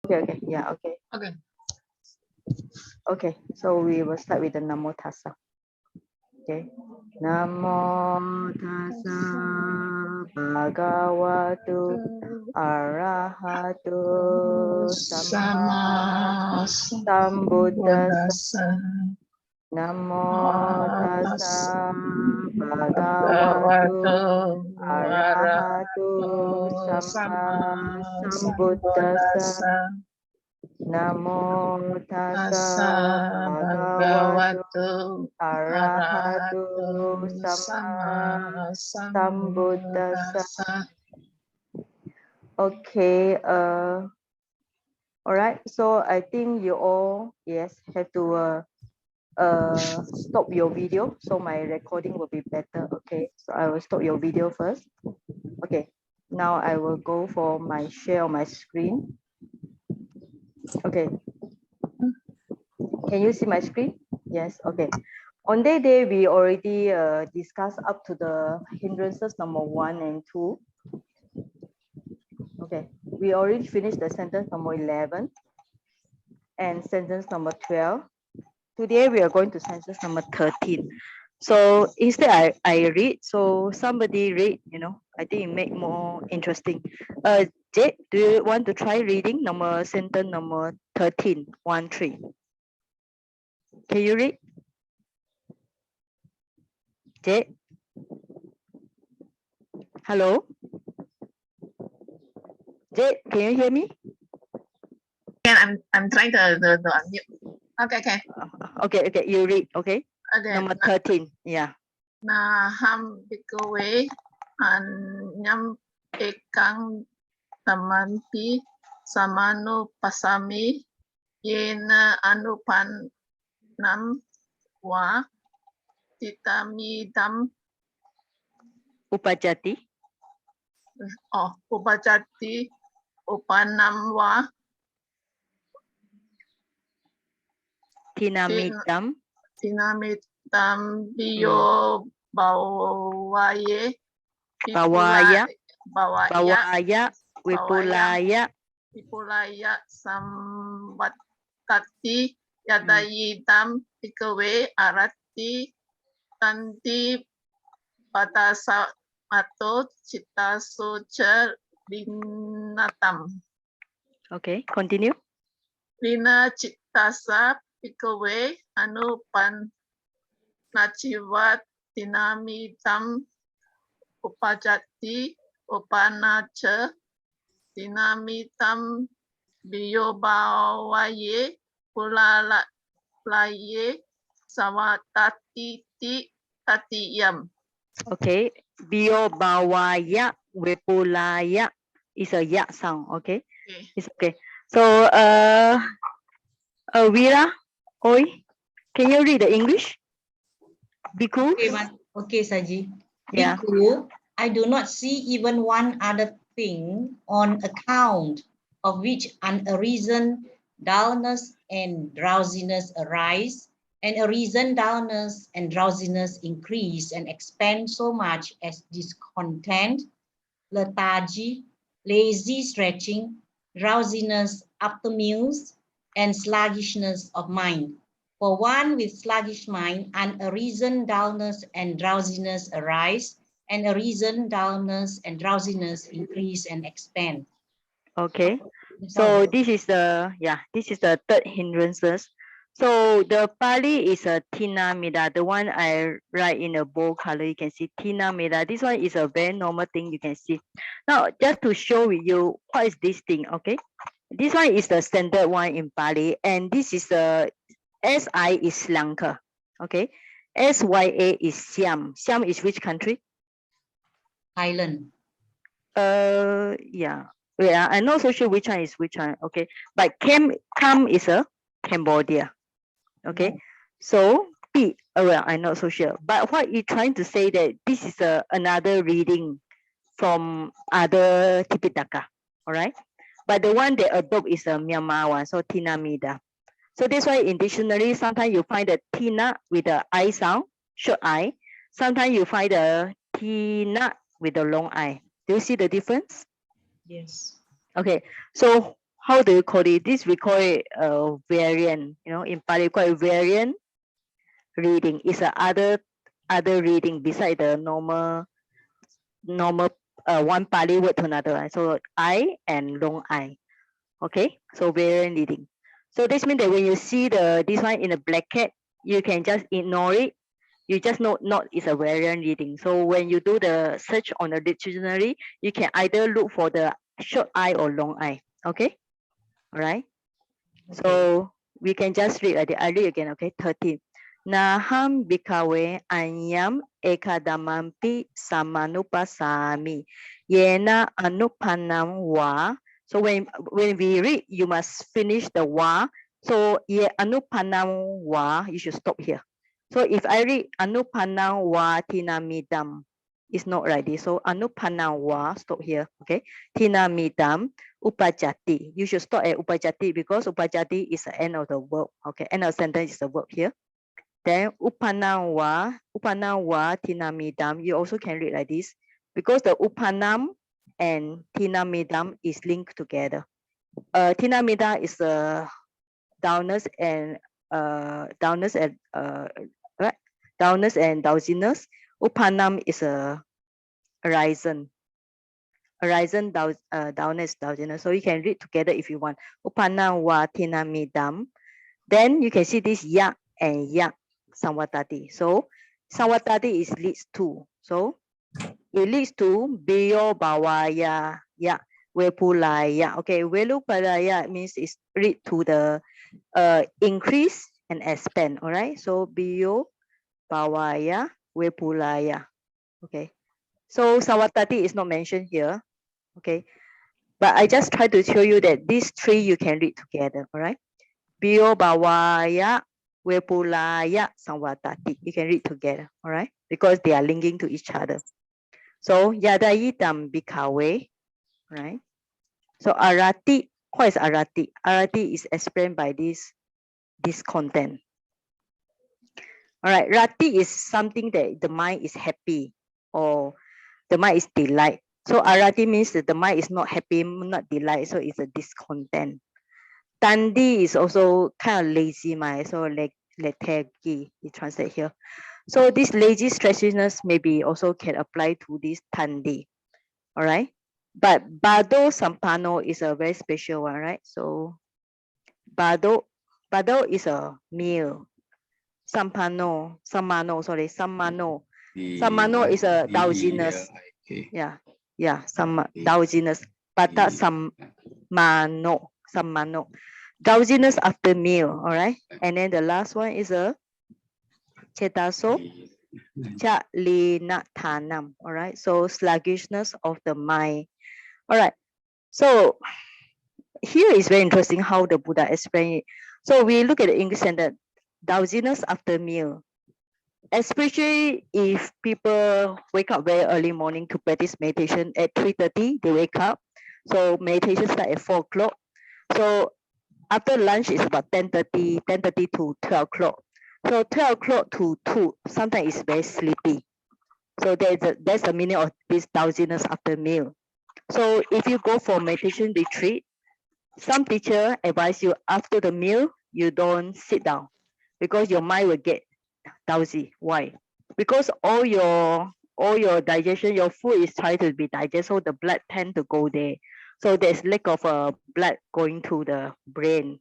Okay. Yeah, okay. Okay. Okay, so we will start with the Namo Tassa. Okay. Namo Tassa Bhagavato Arahato Samma Sambuddhassa. Namo Tassa Bhagavato Arahato Samma Sambuddhassa. Namo Tassa Bhagavato Arahato Samma Sambuddhassa. Okay, all right, so I think you all, yes, have to stop your video so my recording will be better. Okay, so I will stop your video first. Okay, now I will go for my share on my screen. Okay, can you see my screen? Yes, okay. On that day, we already discussed up to the hindrances number 1 and 2. Okay, we already finished the sentence number 11 and sentence number 12. Today, we are going to sentence number 13. So instead, I read, so somebody read, you know, I think it make more interesting. Jade, do you want to try reading sentence number 13, 1, 3? Can you read? Jade? Hello? Jade, can you hear me? Yeah, I'm trying to unmute. Okay. Okay, you read, okay? Okay. Number 13, yeah. Naham bhikkhave anyam ekang tamanti samano pasami yena anupanam wa titamidam Upajati. upajati upanam wa Tinamidam. Tinamidam biyo bawaya vipulaya samvatati yadayidam bhikkhave arati tanti paṭhamato cittaṃ linatam. Okay, continue. Lina cittassa bhikkhave anupan nacivat tinamidam upajati upanacha tinamidam biyobawaye pulalaye savatati tatiyam. Okay, biyobawaya vipulaya is a ya sound, okay? It's okay. So, Vera, Oi, can you read the English? Bhikkhu? Okay, Saji. Yeah. Bhikkhu, I do not see even one other thing on account of which unarisen dullness and drowsiness arise, and arisen dullness and drowsiness increase and expand so much as discontent, lethargy, lazy stretching, drowsiness after meals, and sluggishness of mind. For one with sluggish mind, unarisen dullness and drowsiness arise, and arisen dullness and drowsiness increase and expand. Okay. So this is the third hindrances. So the Pali is a Tinamida, the one I write in a bold color. You can see Tinamida. This one is a very normal thing you can see. Now, just to show you what is this thing, okay? This one is the standard one in Pali, and this is the SI is Sri Lanka, okay? SYA is Siam. Siam is which country? Thailand. Yeah, I'm not so sure which one is which one. Okay, but Kam is a Cambodia. Okay, so P. Well, I'm not so sure. But what you're trying to say that this is another reading from other Tipitaka. All right, but the one they adopt is a Myanmar one, so Tinamida. So that's why in dictionary sometimes you find the Tina with the I sound, short I. Sometimes you find the Tina with the long I. Do you see the difference? Yes. Okay, so how do you call it? This we call it variant. You know, in Pali, we call it variant reading. It's a other reading beside the normal one Pali word to another one. So I and long I. Okay, so variant reading. So this means that when you see this one in a bracket, you can just ignore it. You just know not it's a variant reading. So when you do the search on the dictionary, you can either look for the short I or long I. Okay, all right. So we can just read. I read again. Okay, 13. Naham bhikkhave anyam ekadamampi samanupasami yena anupanam wa. So when we read, you must finish the wa. So ye anupanam wa, you should stop here. So if I read anupanam wa tinamidam, it's not right. So anupanam wa, stop here. Okay, tinamidam upajjati. You should stop at upajjati because upajjati is the end of the verb. Okay, end of sentence is the verb here. Then upanam wa tinamidam. You also can read like this because the upanam and tinamidam is linked together. Tinamida is the downers and drowsiness. Upanam is a horizon. Horizon downers, drowsiness. So you can read together if you want. Upanam wa tinamidam. Then you can see this yak and yak samvatati. So samvatati is leads to. So it leads to biyo bawaya yak vepulaya. Okay, velupalaya means it's lead to the increase and expand. All right. So biyo bawaya vepulaya. Okay. So samvatati is not mentioned here. Okay. But I just try to show you that these three you can read together. All right. Biyo bawaya vepulaya samvatati. You can read together. All right. Because they are linking to each other. So yathābhūtaṃ bhikkhave. Right. So arati. What is arati? Arati is explained by this content. All right. Rati is something that the mind is happy or the mind is delight. So arati means that the mind is not happy, not delight. So it's a discontent. Tandi is also kind of lazy mind. So lethargy, you translate here. So this lazy stressiness maybe also can apply to this tandi. All right. But bado sampano is a very special one, right? So bado is a meal. Samano is a drowsiness. Yeah, drowsiness. Paṭhamaṃ, drowsiness after meal. All right. And then the last one is a cetaso chalinathanam. All right. So sluggishness of the mind. All right. So here is very interesting how the Buddha explained it. So we look at the English sentence, drowsiness after meal. Especially if people wake up very early morning to practice meditation at 3:30, they wake up. So meditation starts at 4 o'clock. So after lunch is about 10:30 to 12 o'clock. So 12 o'clock to 2, sometimes it's very sleepy. So that's the meaning of this drowsiness after meal. So if you go for meditation retreat, some teacher advise you after the meal, you don't sit down because your mind will get drowsy. Why? Because all your digestion, your food is trying to be digested, so the blood tend to go there. So there's lack of blood going to the brain.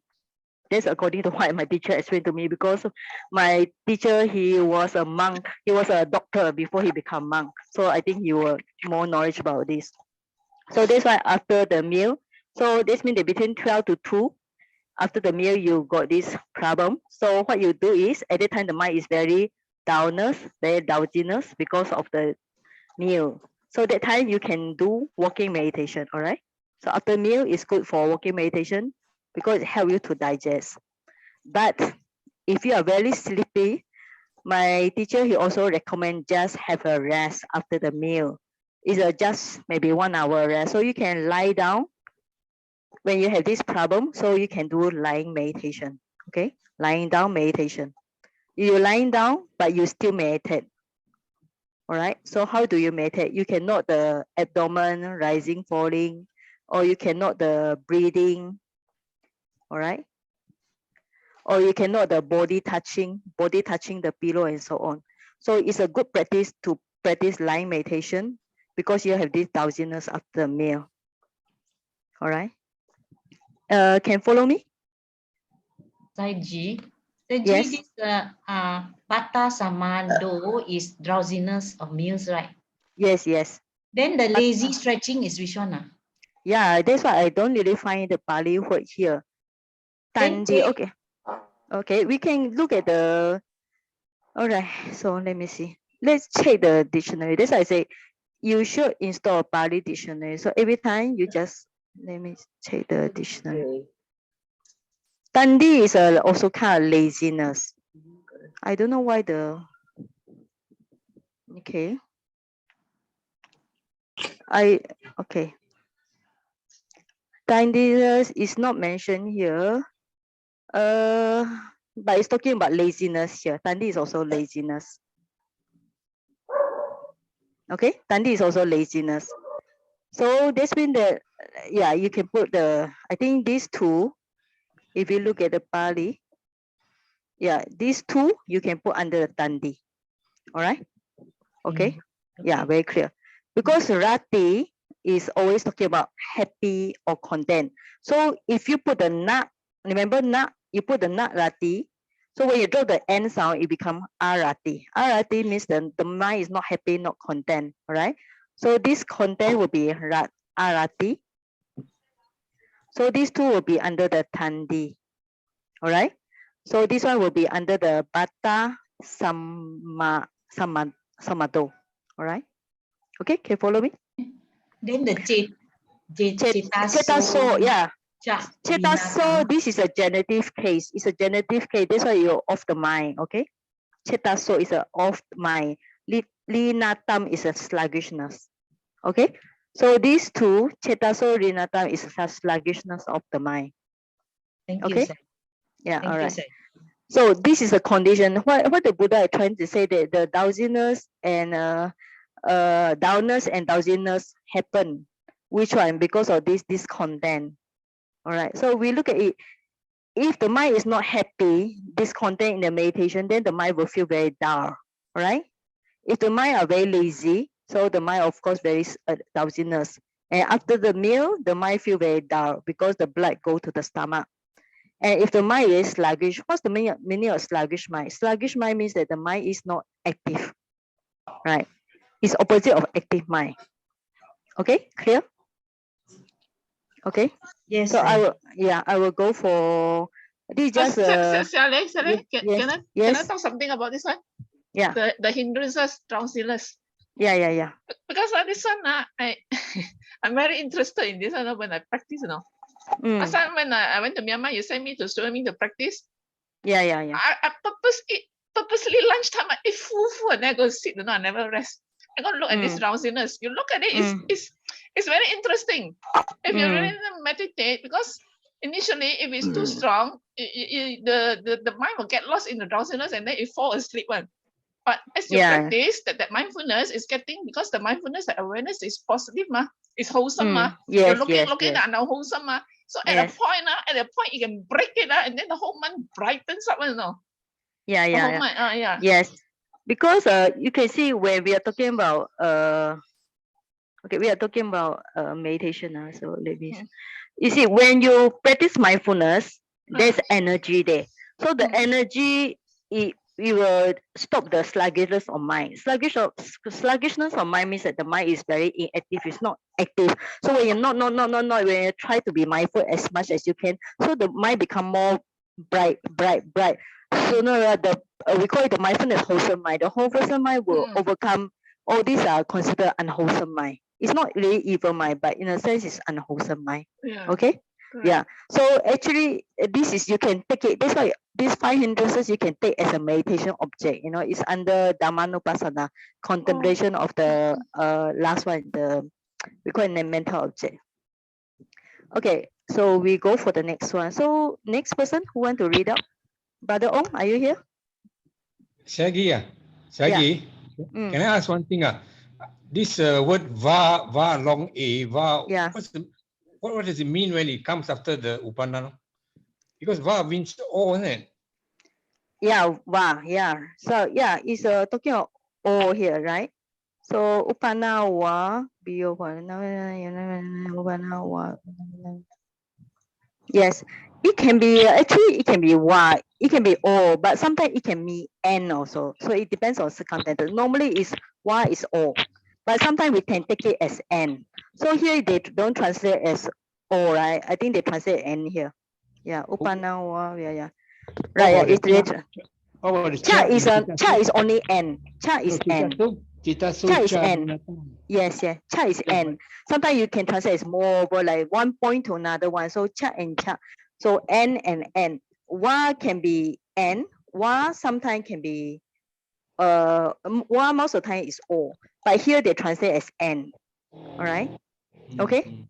That's according to what my teacher explained to me, because my teacher, he was a monk. He was a doctor before he became monk. So I think he will more knowledge about this. So that's why after the meal, so this means that between 12 to 2, after the meal, you got this problem. So what you do is, at the time the mind is very very drowsiness because of the meal. So that time you can do walking meditation, all right? So after meal is good for walking meditation because it helps you to digest. But if you are very sleepy, my teacher, he also recommend just have a rest after the meal. It's just maybe 1 hour rest. So you can lie down when you have this problem, so you can do lying meditation. Okay, lying down meditation. You're lying down, but you still meditate. All right. So how do you meditate? You can note the abdomen rising, falling, or you can note the breathing. All right. Or you can note the body touching the pillow and so on. So it's a good practice to practice lying meditation because you have this drowsiness after the meal. All right. Can follow me? Saiji, Yes. this Paṭhamaṃ is drowsiness of meals, right? Yes, yes. Then the lazy stretching is which one? Yeah, that's why I don't really find the Pali word here. Then Tandi, okay. Okay, we can look at the, all right, so let me see. Let's check the dictionary. That's why I say you should install a Pali dictionary. So every time you just, let me check the dictionary. Tandi is also kind of laziness. I don't know why the, okay. Okay. Tandiness is not mentioned here. But it's talking about laziness here. Tandi is also laziness. Okay, Tandi is also laziness. So this means that, yeah, you can put the, I think these two, if you look at the Pali, yeah, these two you can put under the Tandi. All right. Okay. Yeah, very clear. Because Rati is always talking about happy or content. So if you put the na, remember na, you put the na Rati. So when you draw the N sound, it becomes Arati. Arati means the mind is not happy, not content. All right. So this content will be Arati. So these two will be under the Tandi. All right. So this one will be under the Paṭhamaṃ. All right. Okay, can you follow me? Then the Cetaso, yeah. Cetaso, this is a genitive case. It's a genitive case. That's why you're off the mind, okay? Cetaso is a off mind. Linatam is a sluggishness. Okay? So these two, Cetaso, Linatam is a sluggishness of the mind. Thank okay? you, sir. Yeah, Thank all you, right. sir. So this is a condition. What the Buddha is trying to say that the drowsiness and dullness and drowsiness happen. Which one? Because of this discontent. All right. So we look at it. If the mind is not happy, discontent in the meditation, then the mind will feel very dull. All right. If the mind are very lazy, so the mind of course very drowsiness. And after the meal, the mind feel very dull because the blood go to the stomach. And if the mind is sluggish, what's the meaning of sluggish mind? Sluggish mind means that the mind is not active, right? It's opposite of active mind. Okay, clear? Okay. Yes, So sir. I will go for this. Just Sally, yes. can I talk something about this one? Yeah. The hindrances, drowsiness. Yeah. Because this one, I'm very interested in this one when I practice, you know. Last time when I went to Myanmar, you sent me to swimming to practice. Yeah. I purposely lunchtime I eat full and then I go sit, you know, I never rest. I go look at this drowsiness. You look at it, it's very interesting. If you really meditate, because initially if it's too strong, the mind will get lost in the drowsiness and then it fall asleep one. But as you practice, that mindfulness is getting, because the mindfulness, the awareness is positive, it's wholesome. Yes, you're looking at unwholesome. So at a point you can break it and then the whole mind brightens up, you know. Yeah. Yes. Because you can see when we are talking about okay, we are talking about meditation now. So let me you see, when you practice mindfulness, there's energy there. So the energy it will stop the sluggishness of mind. Sluggishness of mind means that the mind is very inactive, it's not active. So when you're not, when you try to be mindful as much as you can, so the mind become more bright. So we call it the mindfulness wholesome mind. The wholesome mind will overcome all these are considered unwholesome mind. It's not really evil mind, but in a sense it's unwholesome mind. Okay. Yeah. So actually this is, you can take it, that's why these 5 hindrances you can take as a meditation object, you know. It's under Dhammanupassana, contemplation of the last one, we call it the mental object. Okay, so we go for the next one. So next person who want to read out? Brother Ong, are you here? Shaggy, can I ask one thing? This word va long a va. Yeah. What does it mean when it comes after the upana? Because va means all, isn't it? Yeah, va, yeah. So yeah, it's talking about all here, right? So upana wa bio yes, it can be actually it can be wa, it can be all, but sometimes it can be and also. So it depends on circumstances. Normally is wa is all, but sometimes we can take it as and. So here they don't translate as all, right? I think they translate and here. Yeah, upana wa, yeah. Right, yeah, it's later. How about the Cha is only n. Cha is n. Cha is n. Yes, cha is n. Sometimes you can translate as more, but like one point to another one. So cha and cha. So n and n. Wa can be n. Wa sometimes can be wa most of the time is all. But here they translate as n. All right. Okay.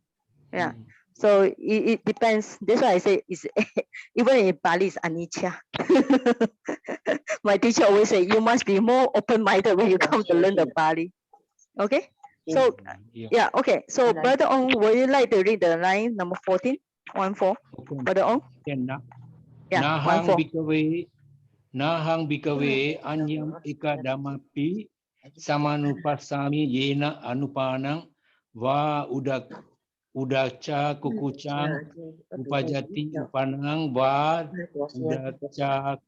Yeah. So it depends. That's why I say it's even in Bali it's anicca. My teacher always say you must be more open-minded when you come to learn the Bali. Okay. So yeah. Okay. So Brother Ong, would you like to read the line number 14? 14. Brother Ong. Yeah. 14. Nahang bhikkhave anyam ikadamapi samanupasami yena anupanang va udaca kukucang upajati upanang va udaca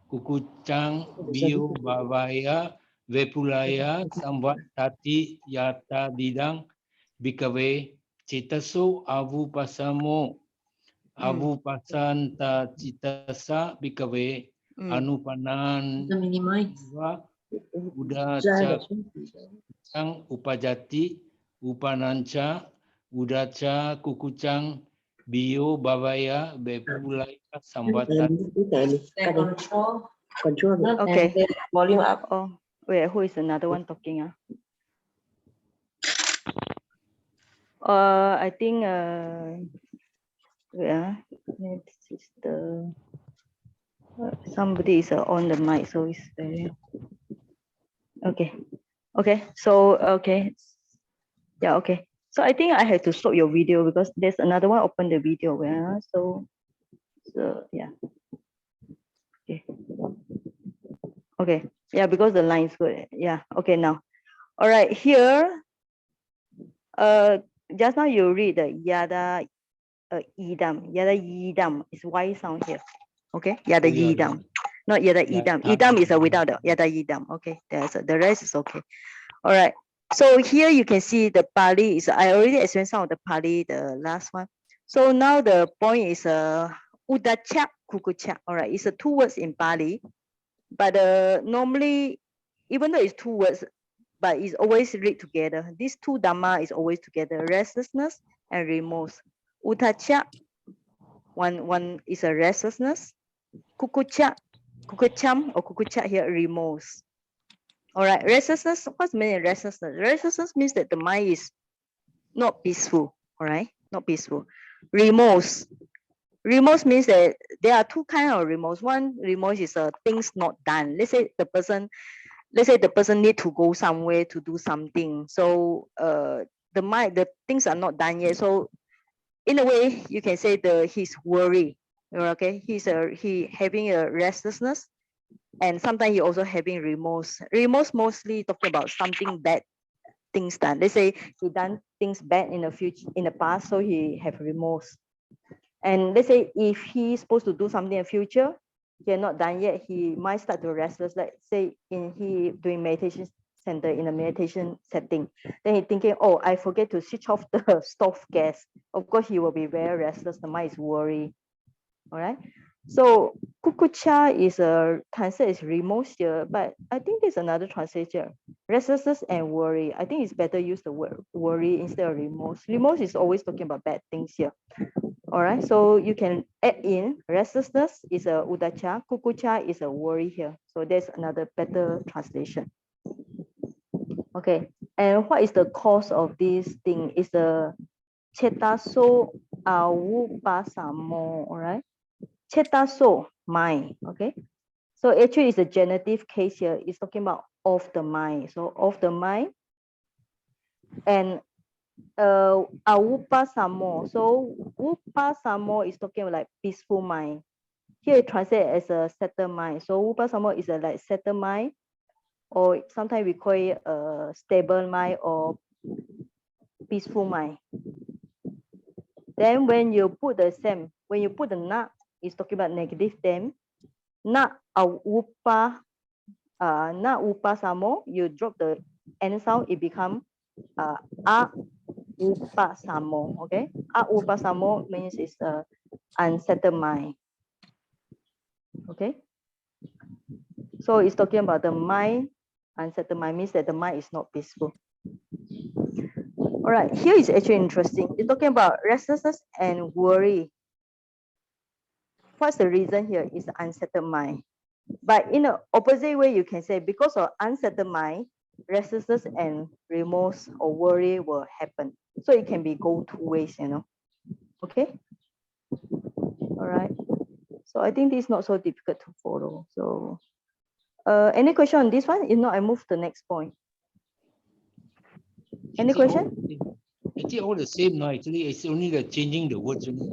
kukucang bio bhavaya vepulaya samvatati yathābhūtaṃ bhikkhave cittaso avupasamo avupasanta cittassa bhikkhave anupanan va udaca kukucang upajati upananca udaca kukucang bio bhavaya vepulaya samvatati. Control. Okay. Volume up. Oh, wait, who is another one talking? I think yeah, this is the somebody is on the mic, so it's very okay. Okay, so okay, yeah, okay. So I think I have to stop your video because there's another one open the video. Yeah, so yeah. Okay, yeah, because the line is good. Yeah, okay now. All right, here. Just now you read the yada yidam is Y sound here. Okay, yada yidam, not yada idam. Idam is without the yada yidam. Okay, the rest is okay. All right. So here you can see the Pali is. I already explained some of the Pali, the last one. So now the point is udacha kukucha. All right, it's 2 words in Pali, but normally, even though it's 2 words, but it's always read together. These 2 dhamma is always together: restlessness and remorse. Utacha, one is a restlessness. Kukucha, kukucham or kukucha here, remorse. All right, restlessness. What's meaning restlessness? Restlessness means that the mind is not peaceful. All right, not peaceful. Remorse. Remorse means that there are 2 kinds of remorse. One remorse is things not done. Let's say the person need to go somewhere to do something. So the things are not done yet. So in a way, you can say he's worried. Okay, he having a restlessness. And sometimes he also having remorse. Remorse mostly talking about something bad things done. Let's say he done things bad in the past, so he have remorse. And let's say if he's supposed to do something in the future, he had not done yet, he might start to restless. Like say he doing meditation center in a meditation setting, then he thinking, oh, I forget to switch off the stove gas. Of course, he will be very restless. The mind is worried. All right. So kukucha is a translation is remorse here, but I think there's another translation, restlessness and worry. I think it's better use the word worry instead of remorse. Remorse is always talking about bad things here. All right, so you can add in restlessness is a udacha, kukucha is a worry here. So there's another better translation. Okay, and what is the cause of this thing? Is the cittaso avupasamo, all right? Cittaso, mind, okay? So actually it's a genitive case here. It's talking about of the mind. So of the mind. And upasamo. So upasamo is talking about like peaceful mind. Here it translates as a settled mind. So upasamo is a like settled mind, or sometimes we call it a stable mind or peaceful mind. Then when you put the same, when you put the na, it's talking about negative them. Na upasamo, you drop the n sound, it becomes a upasamo. Okay, a upasamo means it's a unsettled mind. Okay, so it's talking about the mind. Unsettled mind means that the mind is not peaceful. All right, here is actually interesting. It's talking about restlessness and worry. What's the reason here? Is the unsettled mind. But in the opposite way, you can say because of unsettled mind, restlessness and remorse or worry will happen. So it can be go two ways, you know. Okay. All right. So I think this is not so difficult to follow. So any question on this one? If not, I move to the next point. Any question? Actually, all the same. No, actually, it's only the changing the words only.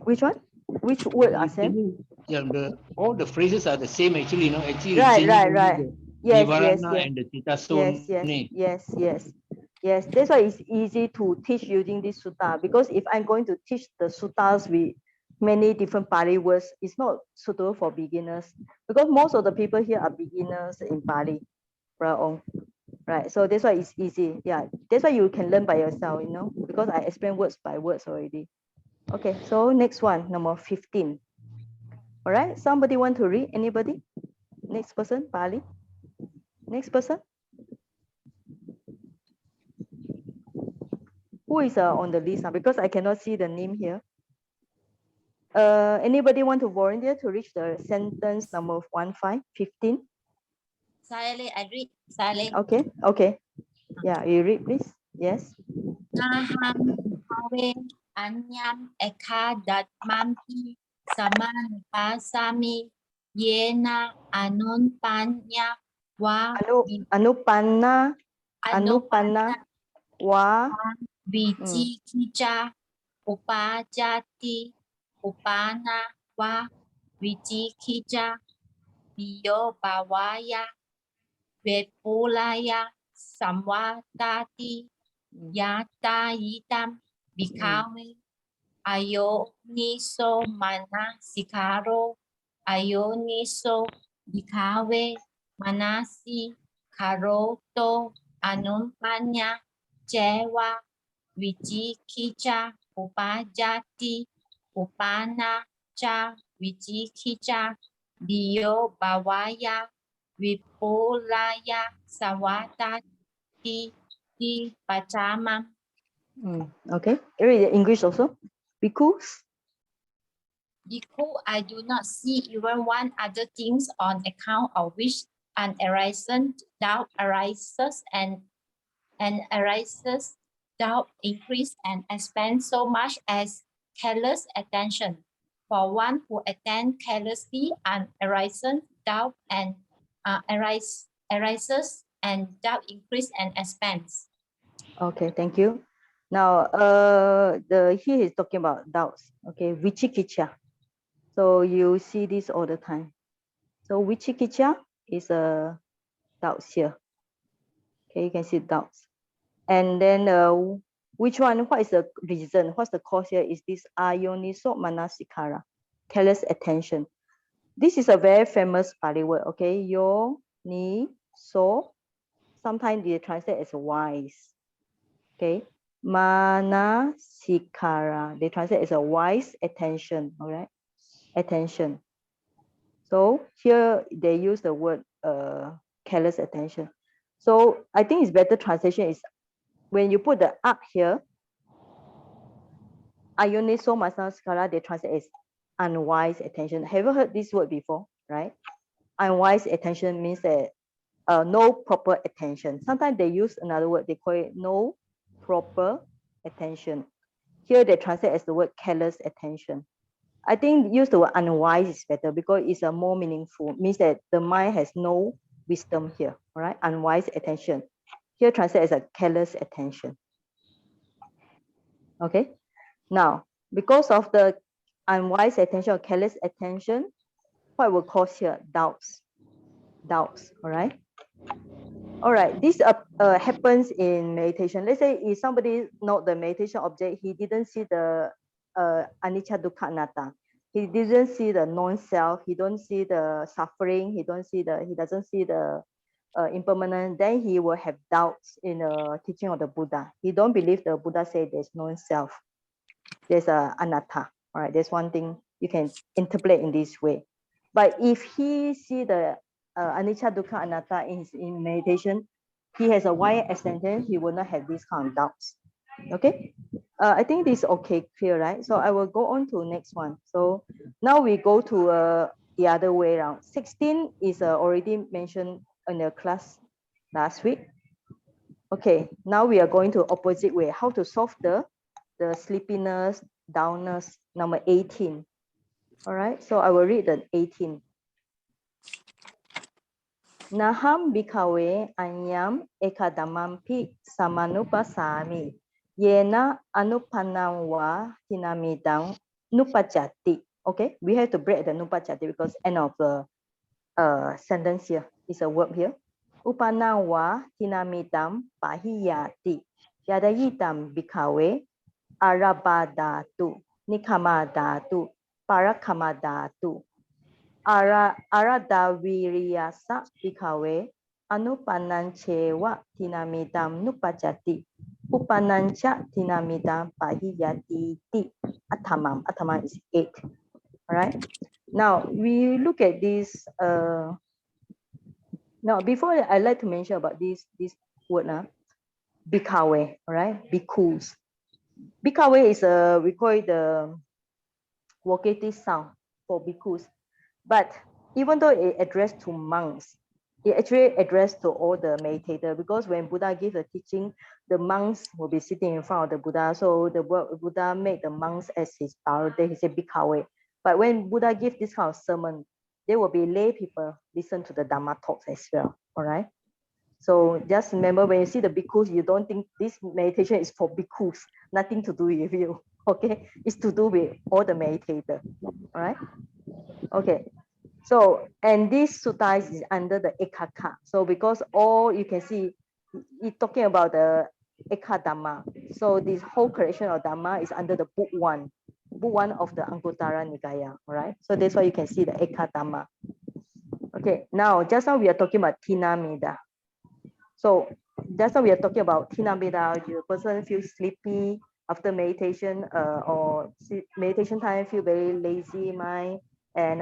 Which one? Which word are same? Yeah, all the phrases are the same actually. No, actually, Right, changing right, only right. the Yes, yes, nivarana yes. and the cittaṃ only. Yes. That's why it's easy to teach using this sutta, because if I'm going to teach the suttas with many different Pali words, it's not suitable for beginners, because most of the people here are beginners in Pali, right? So that's why it's easy. Yeah, that's why you can learn by yourself, you know, because I explain words by words already. Okay, so next one, number 15. All right, somebody want to read? Anybody? Next person, Pali. Next person. Who is on the list now? Because I cannot see the name here. Anybody want to volunteer to reach the sentence number 15? Silently, I read. Silently. Okay. Yeah, you read, please. Yes. Naham bhikkhave anyam ekadatampi samanupasami yena anunpanya wa Anupanna wa vicikicca upajati upana wa vicikicca diyo bhavaya vepulaya samvadati yathābhūtaṃ bhikkhave ayoniso manasikaro ayoniso bhikkhave manasi karoto anumpanya cewa vicikicca upajati upana ca vicikicca diyo bhavaya vipulaya samvadati di Paṭhamaṃ. Okay. Read the English also. Bhikkhus. Bhikkhu, I do not see even one other things on account of which an arisen doubt arises and arises doubt increase and expand so much as careless attention. For one who attend carelessly and arisen doubt and arises and doubt increase and expands. Okay, thank you. Now, here he's talking about doubts. Okay, vicikicca. So you see this all the time. So vicikicca is a doubts here. Okay, you can see doubts. And then which one? What is the reason? What's the cause here? Is this ayoniso manasikara, careless attention. This is a very famous Pali word. Okay, so. Sometimes they translate as wise. Okay, manasikara, they translate as a wise attention. All right, attention. So here they use the word careless attention. So I think it's better translation is when you put the up here, ayoniso manasikara, they translate as unwise attention. Have you heard this word before? Right? Unwise attention means that no proper attention. Sometimes they use another word, they call it no proper attention. Here they translate as the word careless attention. I think use the word unwise is better because it's a more meaningful, means that the mind has no wisdom here, all right? Unwise attention. Here translate as a careless attention. Okay. Now, because of the unwise attention or careless attention, what will cause here? Doubts. Doubts. All right. All right. This happens in meditation. Let's say if somebody know the meditation object, he didn't see the anicca dukkha anatta. He didn't see the non-self. He don't see the suffering. He doesn't see the impermanent. Then he will have doubts in the teaching of the Buddha. He don't believe the Buddha said there's non-self. There's a anatta. All right. There's one thing you can interpret in this way. But if he see the anicca dukkha anatta in meditation, he has a wide extension, he will not have these kind of doubts. Okay. I think this is okay, clear, right? So I will go on to next one. So now we go to the other way around. 16 is already mentioned in the class last week. Okay, now we are going to opposite way. How to solve the sleepiness, downness, number 18. All right, so I will read the 18. Naham bhikkhave anyam ekadamampi samanupassami yena anupannam va tinamidaṃ nappajānāti. Okay, we have to break the nappajānāti because end of the sentence here is a verb here. Upannam va tinamidaṃ pahiyati yadayitam bhikkhave arabadatu nikamadatu parakamadatu aradhaviriyasa bhikkhave anupananchewa tinamidaṃ nappajāti upanancha tinamidaṃ pahiyati ti Paṭhamaṃ. Paṭhamaṃ is 8. All right. Now we look at this. Now before I like to mention about this word bhikkhave. All right, bhikkhus. Bhikkhave is we call it the vocative sound for bhikkhus. But even though it addressed to monks, it actually addressed to all the meditators, because when Buddha gave the teaching, the monks will be sitting in front of the Buddha. So the Buddha made the monks as his priority. He said bhikkhave. But when Buddha gave this kind of sermon, there will be lay people listen to the Dhamma talks as well. All right. So just remember, when you see the bhikkhus, you don't think this meditation is for bhikkhus. Nothing to do with you. Okay, it's to do with all the meditators. All right. Okay. So, and this sutta is under the Ekaka. So because all you can see, it's talking about the Eka Dhamma. So this whole collection of Dhamma is under the book one of the Anguttara Nikaya. All right. So that's why you can see the Eka Dhamma. Okay. Now, just now we are talking about Tinamida. So just now we are talking about Tinamida. The person feels sleepy after meditation, or meditation time, feel very lazy mind. And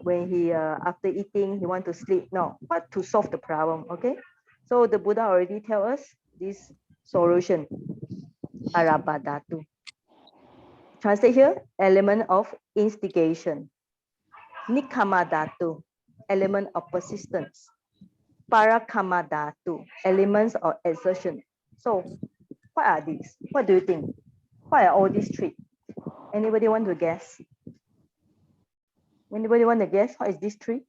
when he after eating he want to sleep. No, what to solve the problem? Okay, so the Buddha already tell us this solution. Arabadatu. Translate here: element of instigation. Nikamadatu, element of persistence. Parakamadatu, elements of exertion. So what are these? What do you think? What are all these three? Anybody want to guess? Anybody want to guess what is this tree?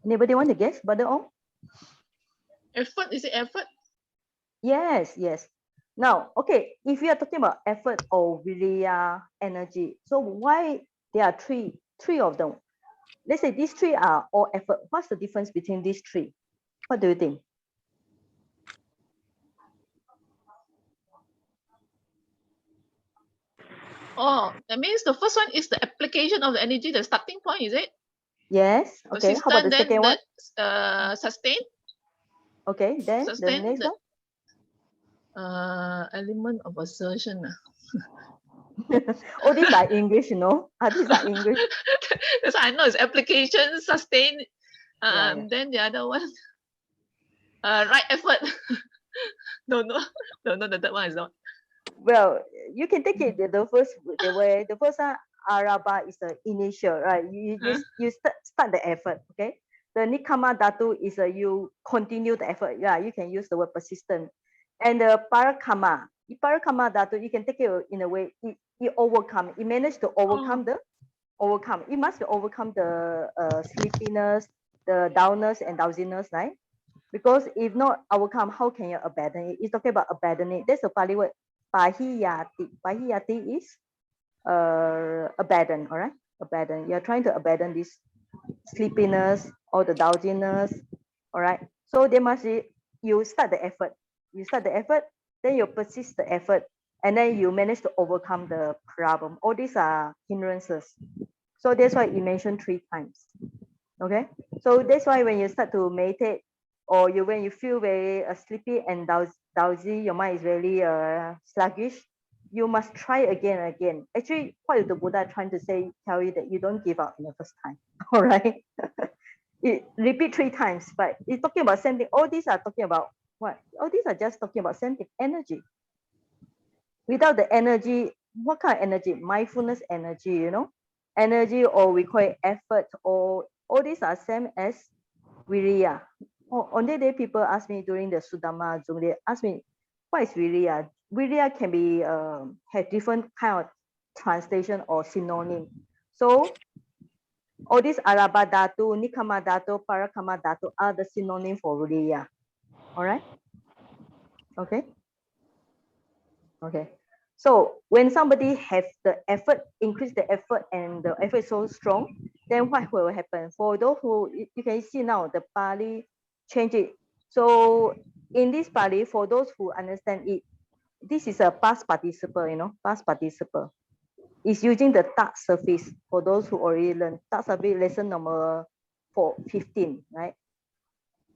Anybody want to guess? Brother Ong? Effort, is it effort? Yes, yes. Now, okay, if you are talking about effort or viriya, energy, so why there are three of them? Let's say these three are all effort. What's the difference between these three? What do you think? Oh, that means the first one is the application of the energy, the starting point, is it? Yes. Okay. How about the second one? Sustain. Okay. Then Sustain the next one. Element of assertion. Oh, these are English, you know. These are English. That's why I know it's application, sustain. Yeah. Then the other one, right effort. Don't know the third one is not. Well, you can take it the first way. The first one, araba, is the initial, right? You start the effort, okay? The nikama dhatu is you continue the effort. Yeah, you can use the word persistent. And the parakama dhatu, you can take it in a way it overcome. It managed to overcome It must overcome the sleepiness, the dullness and drowsiness, right? Because if not overcome, how can you abandon it? It's talking about abandon it. That's a Pali word. Pahiyati. Pahiyati is abandon, all right? Abandon. You're trying to abandon this sleepiness or the drowsiness, all right? So there must be, you start the effort. You start the effort, then you persist the effort, and then you manage to overcome the problem. All these are hindrances. So that's why you mentioned 3 times. Okay, so that's why when you start to meditate, or when you feel very sleepy and drowsy, your mind is very sluggish, you must try again and again. Actually, what is the Buddha trying to say? Tell you that you don't give up in the first time. All right, repeat 3 times, but it's talking about sending. All these are talking about what? All these are just talking about sending energy. Without the energy, what kind of energy? Mindfulness energy, you know, energy, or we call it effort, or all these are same as viriya. On that day, people ask me during the Sudama Zoom, they ask me, what is viriya? Viriya can be have different kind of translation or synonym. So all these arabha dhatu, nikama dhatu, parakama dhatu are the synonym for viriya. All right. Okay. Okay. So when somebody has the effort, increase the effort, and the effort is so strong, then what will happen? For those who, you can see now, the Pali change it. So in this Pali, for those who understand it, this is a past participle, you know, past participle. It's using the tat surface for those who already learned. Tat surface lesson number 15, right?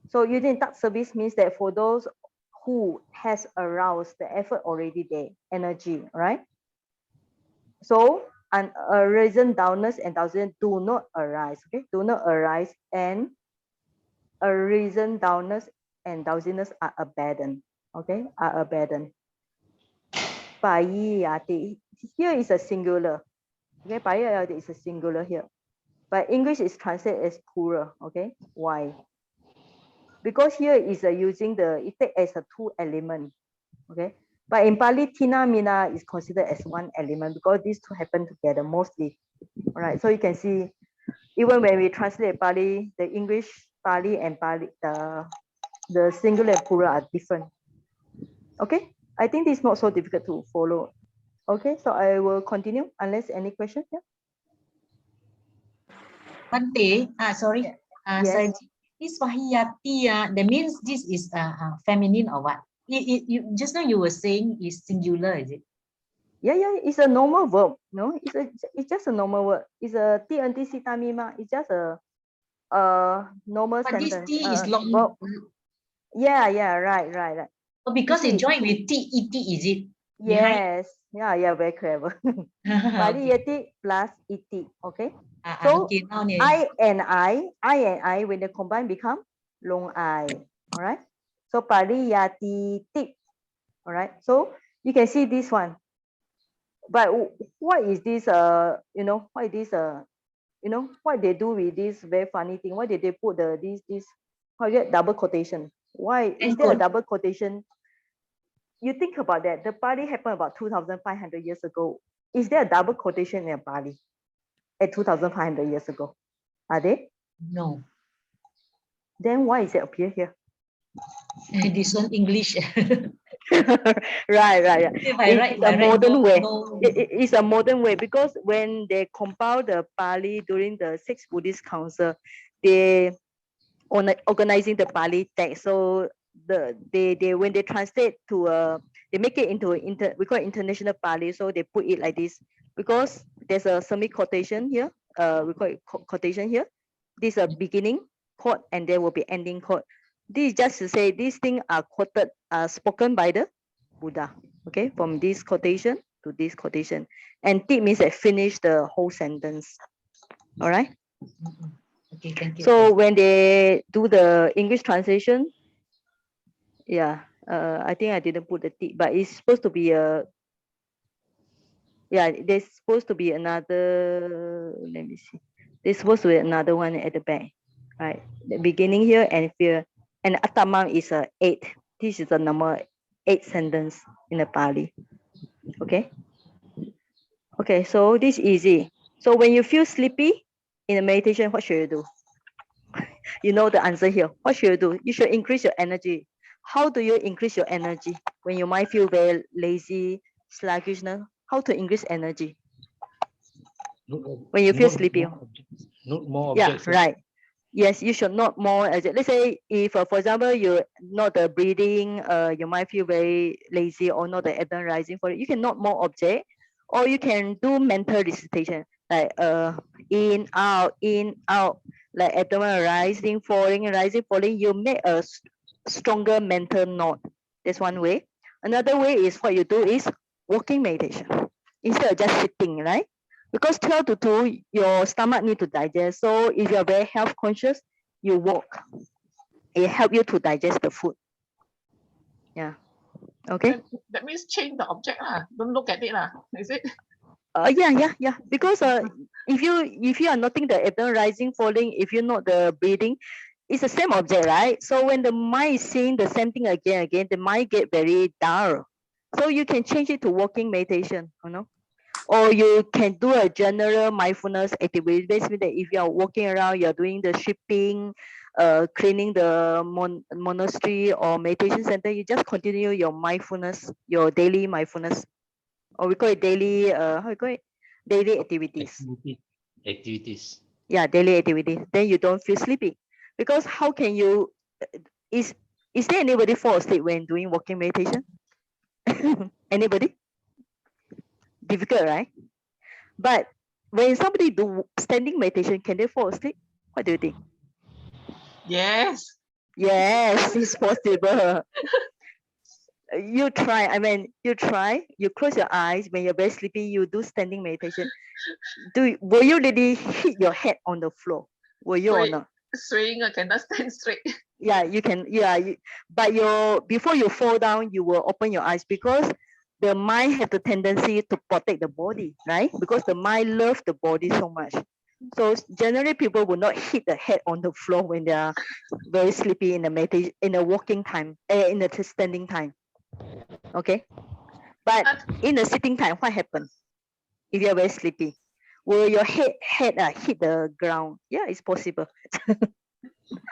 So using tat surface means that for those who has aroused the effort already there, energy, right? So arisen, dullness, and drowsiness do not arise, okay? Do not arise, and arisen, dullness, and drowsiness are abandoned, okay? Are abandoned. Payiyati. Here is a singular, okay? Payiyati is a singular here. But English is translated as plural, okay? Why? Because here is using it take as a 2 element, okay? But in Pali, tina mina is considered as 1 element because these 2 happen together mostly. All right, so you can see, even when we translate Pali, the English Pali and Pali, the singular and plural are different. Okay, I think this is not so difficult to follow. Okay, so I will continue unless any question. Yeah. Bante, sorry, Yes. sorry. This Vahiyati, that means this is feminine or what? You just now you were saying is singular, is it? Yeah, it's a normal verb. No, it's just a normal word. It's a TNT sitamima. It's just a normal But sentence. this T is long. Verb. Yeah, right. Oh, because it joined with TET, is it? Yes. Yeah, very clever. Pariyati plus iti. Okay. So okay, now I and I, when they combine become long I. All right. So pariyati ti. All right. So you can see this one. But what is this? What is this? What they do with this very funny thing? Why did they put this? How you get double quotation? Why is there a double quotation? You think about that. The Pali happened about 2,500 years ago. Is there a double quotation in Pali at 2,500 years ago? Are they? No. Then why is it appear here? This one English. Right. It's a modern way. No. It's a modern way because when they compiled the Pali during the 6th Buddhist Council, they organizing the Pali text. So they when they translate to they make it into we call it international Pali. So they put it like this because there's a semi quotation here. We call it quotation here. This is a beginning quote and there will be ending quote. This is just to say these things are quoted, spoken by the Buddha. Okay, from this quotation to this quotation, and T means that finish the whole sentence. All right. Okay, thank you. So when they do the English translation, yeah, I think I didn't put the T, but it's supposed to be there's supposed to be another, let me see. There's supposed to be another one at the back, right? The beginning here and here, and Paṭhamaṃ is 8. This is the number 8 sentence in the Pali. Okay. Okay, so this is easy. So when you feel sleepy in the meditation, what should you do? You know the answer here. What should you do? You should increase your energy. How do you increase your energy when you might feel very lazy, sluggish? How to increase energy when you feel sleepy? Not more Yeah, objects. right. Yes, you should not more. Let's say if, for example, you not the breathing, you might feel very lazy or not the abdomen rising for it. You can not more object, or you can do mental recitation like in out, like abdomen rising, falling, rising, falling. You make a stronger mental knot. That's one way. Another way is what you do is walking meditation instead of just sitting, right? Because 12 to 2, your stomach need to digest. So if you're very health conscious, you walk. It help you to digest the food. Yeah. Okay. That means change the object. Don't look at it. Is it? Yeah. Because if you are noting the abdomen rising, falling, if you not the breathing, it's the same object, right? So when the mind is seeing the same thing again, the mind get very dull. So you can change it to walking meditation, or you can do a general mindfulness activity. Basically, that if you are walking around, you're doing the sweeping, cleaning the monastery or meditation center, you just continue your mindfulness, your daily mindfulness, or we call it daily, how we call it? Daily activities. Activities. Yeah, daily activities. Then you don't feel sleepy. Because how can you, is there anybody fall asleep when doing walking meditation? Anybody? Difficult, right? But when somebody do standing meditation, can they fall asleep? What do you think? Yes. Yes, it's possible. You try. You close your eyes when you're very sleepy. You do standing meditation. Will you really hit your head on the floor? Will you or not? Swaying, I cannot stand straight. Yeah, you can. Yeah, but before you fall down, you will open your eyes because the mind has the tendency to protect the body, right? Because the mind loves the body so much. So generally, people will not hit the head on the floor when they are very sleepy in the meditation, in the walking time, in the standing time. Okay, but in the sitting time, what happens if you are very sleepy? Will your head hit the ground? Yeah, it's possible.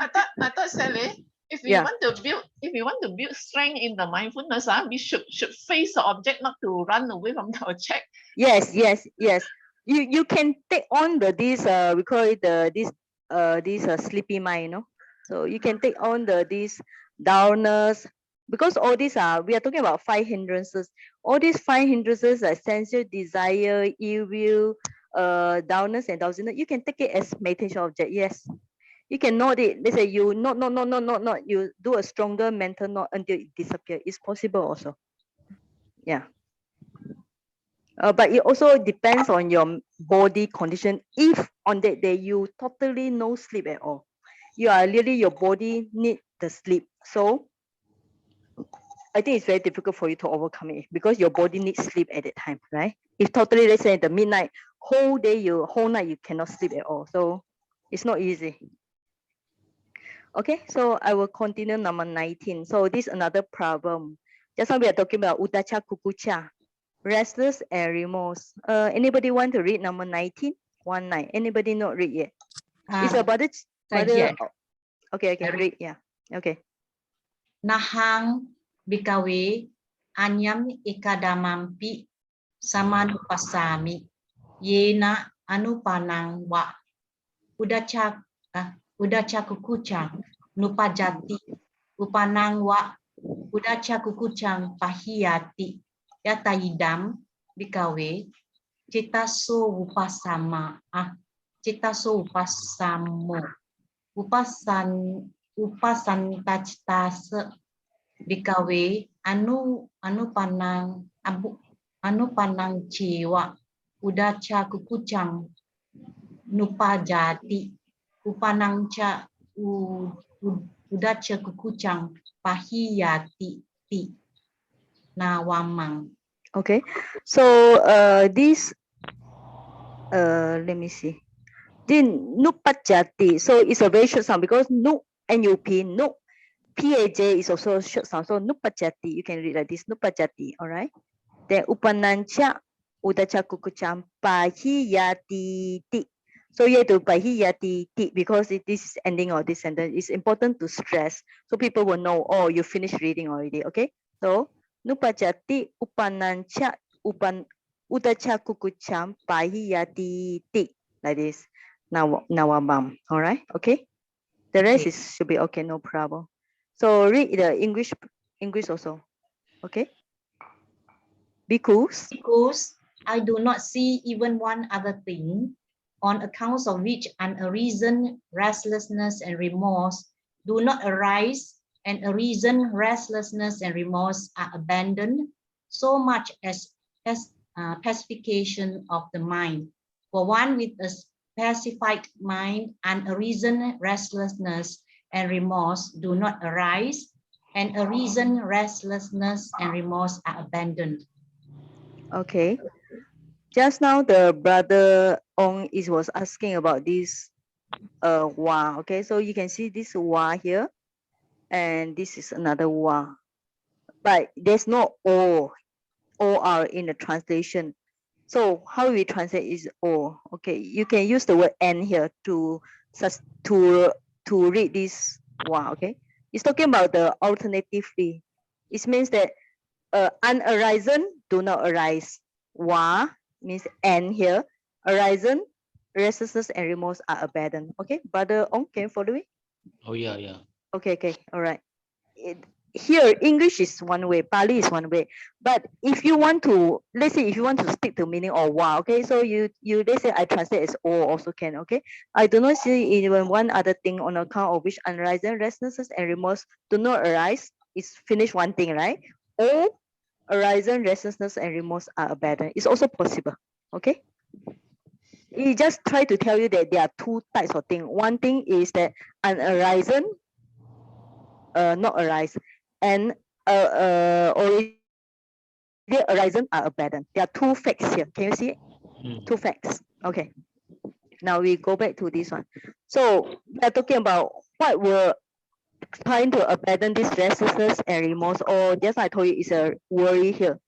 I thought, Sally, if we want to build strength in the mindfulness, we should face the object, not to run away from the object. Yes. You can take on this we call it this sleepy mind, So you can take on this dullness, because all these we are talking about 5 hindrances. All these 5 hindrances are sensual desire, ill will, dullness and drowsiness. You can take it as meditation object. Yes. You can note it. Let's say you not. You do a stronger mental knot until it disappears. It's possible also. Yeah. But it also depends on your body condition. If on that day you totally no sleep at all, your body need the sleep. So I think it's very difficult for you to overcome it because your body needs sleep at that time, right? If totally, let's say at the midnight, whole night you cannot sleep at all. So it's not easy. Okay, so I will continue number 19. So this is another problem. Just now we are talking about udacha kukucha, restless and remorse. Anybody want to read number 19? 19. Anybody not read yet? It's about it. Okay, read. Yeah. Okay. Nahang bhikkhave anyam ekadamampi samanupassami yena anupanang wa udacha kukuchang nupajati upanang wa udacha kukuchang pahiyati yathābhūtaṃ bhikkhave cittaso upasamo upasantacitasa bhikkhave anupanang cewa udacha kukuchang nupajati upanang cha udacha kukuchang pahiyati ti nawamang. Okay, so this let me see. The nupajati, so it's a very short sound because nup, N-U-P, nup, P-A-J is also a short sound. So nupajati, you can read like this, nupajati, all right? Then upanancha, udacha kukucham, pahiyati ti. So you have to pahiyati ti because this is ending of this sentence. It's important to stress so people will know, oh, you finished reading already. Okay. So nupajati upanancha utacha kukucham pahiyati ti, like this. Nawabam. All right. Okay. The rest is should be okay. No problem. So read the English also. Okay. Because I do not see even one other thing, on accounts of which unreason, restlessness, and remorse do not arise, and a reason, restlessness, and remorse are abandoned, so much as pacification of the mind. For one with a pacified mind, unreason, restlessness, and remorse do not arise, and a reason, restlessness, and remorse are abandoned. okay. Just now the brother Ong was asking about this wa. Okay, so you can see this wa here, and this is another wa, but there's no o or in the translation. So how we translate is o. Okay, you can use the word n here to read this wa. Okay, it's talking about the alternatively. It means that unarisen do not arise. Wa means and here. Arisen, restlessness, and remorse are abandoned. Okay, brother Ong, can you follow me? Oh, yeah. Okay, all right. Here, English is one way, Pali is one way. But if you want to, let's say if you want to stick to meaning of wa, okay, so you let's say I translate as o also can, okay. I do not see even one other thing on account of which unarisen, restlessness, and remorse do not arise. It's finish one thing, right? O, arisen, restlessness, and remorse are abandoned. It's also possible, okay. He just try to tell you that there are two types of thing. One thing is that unarisen, not arise, and already arisen are abandoned. There are two facts here. Can you see it? Two facts. Okay. Now we go back to this one. So we are talking about what were trying to abandon this restlessness and remorse, or just I told you is a worry here.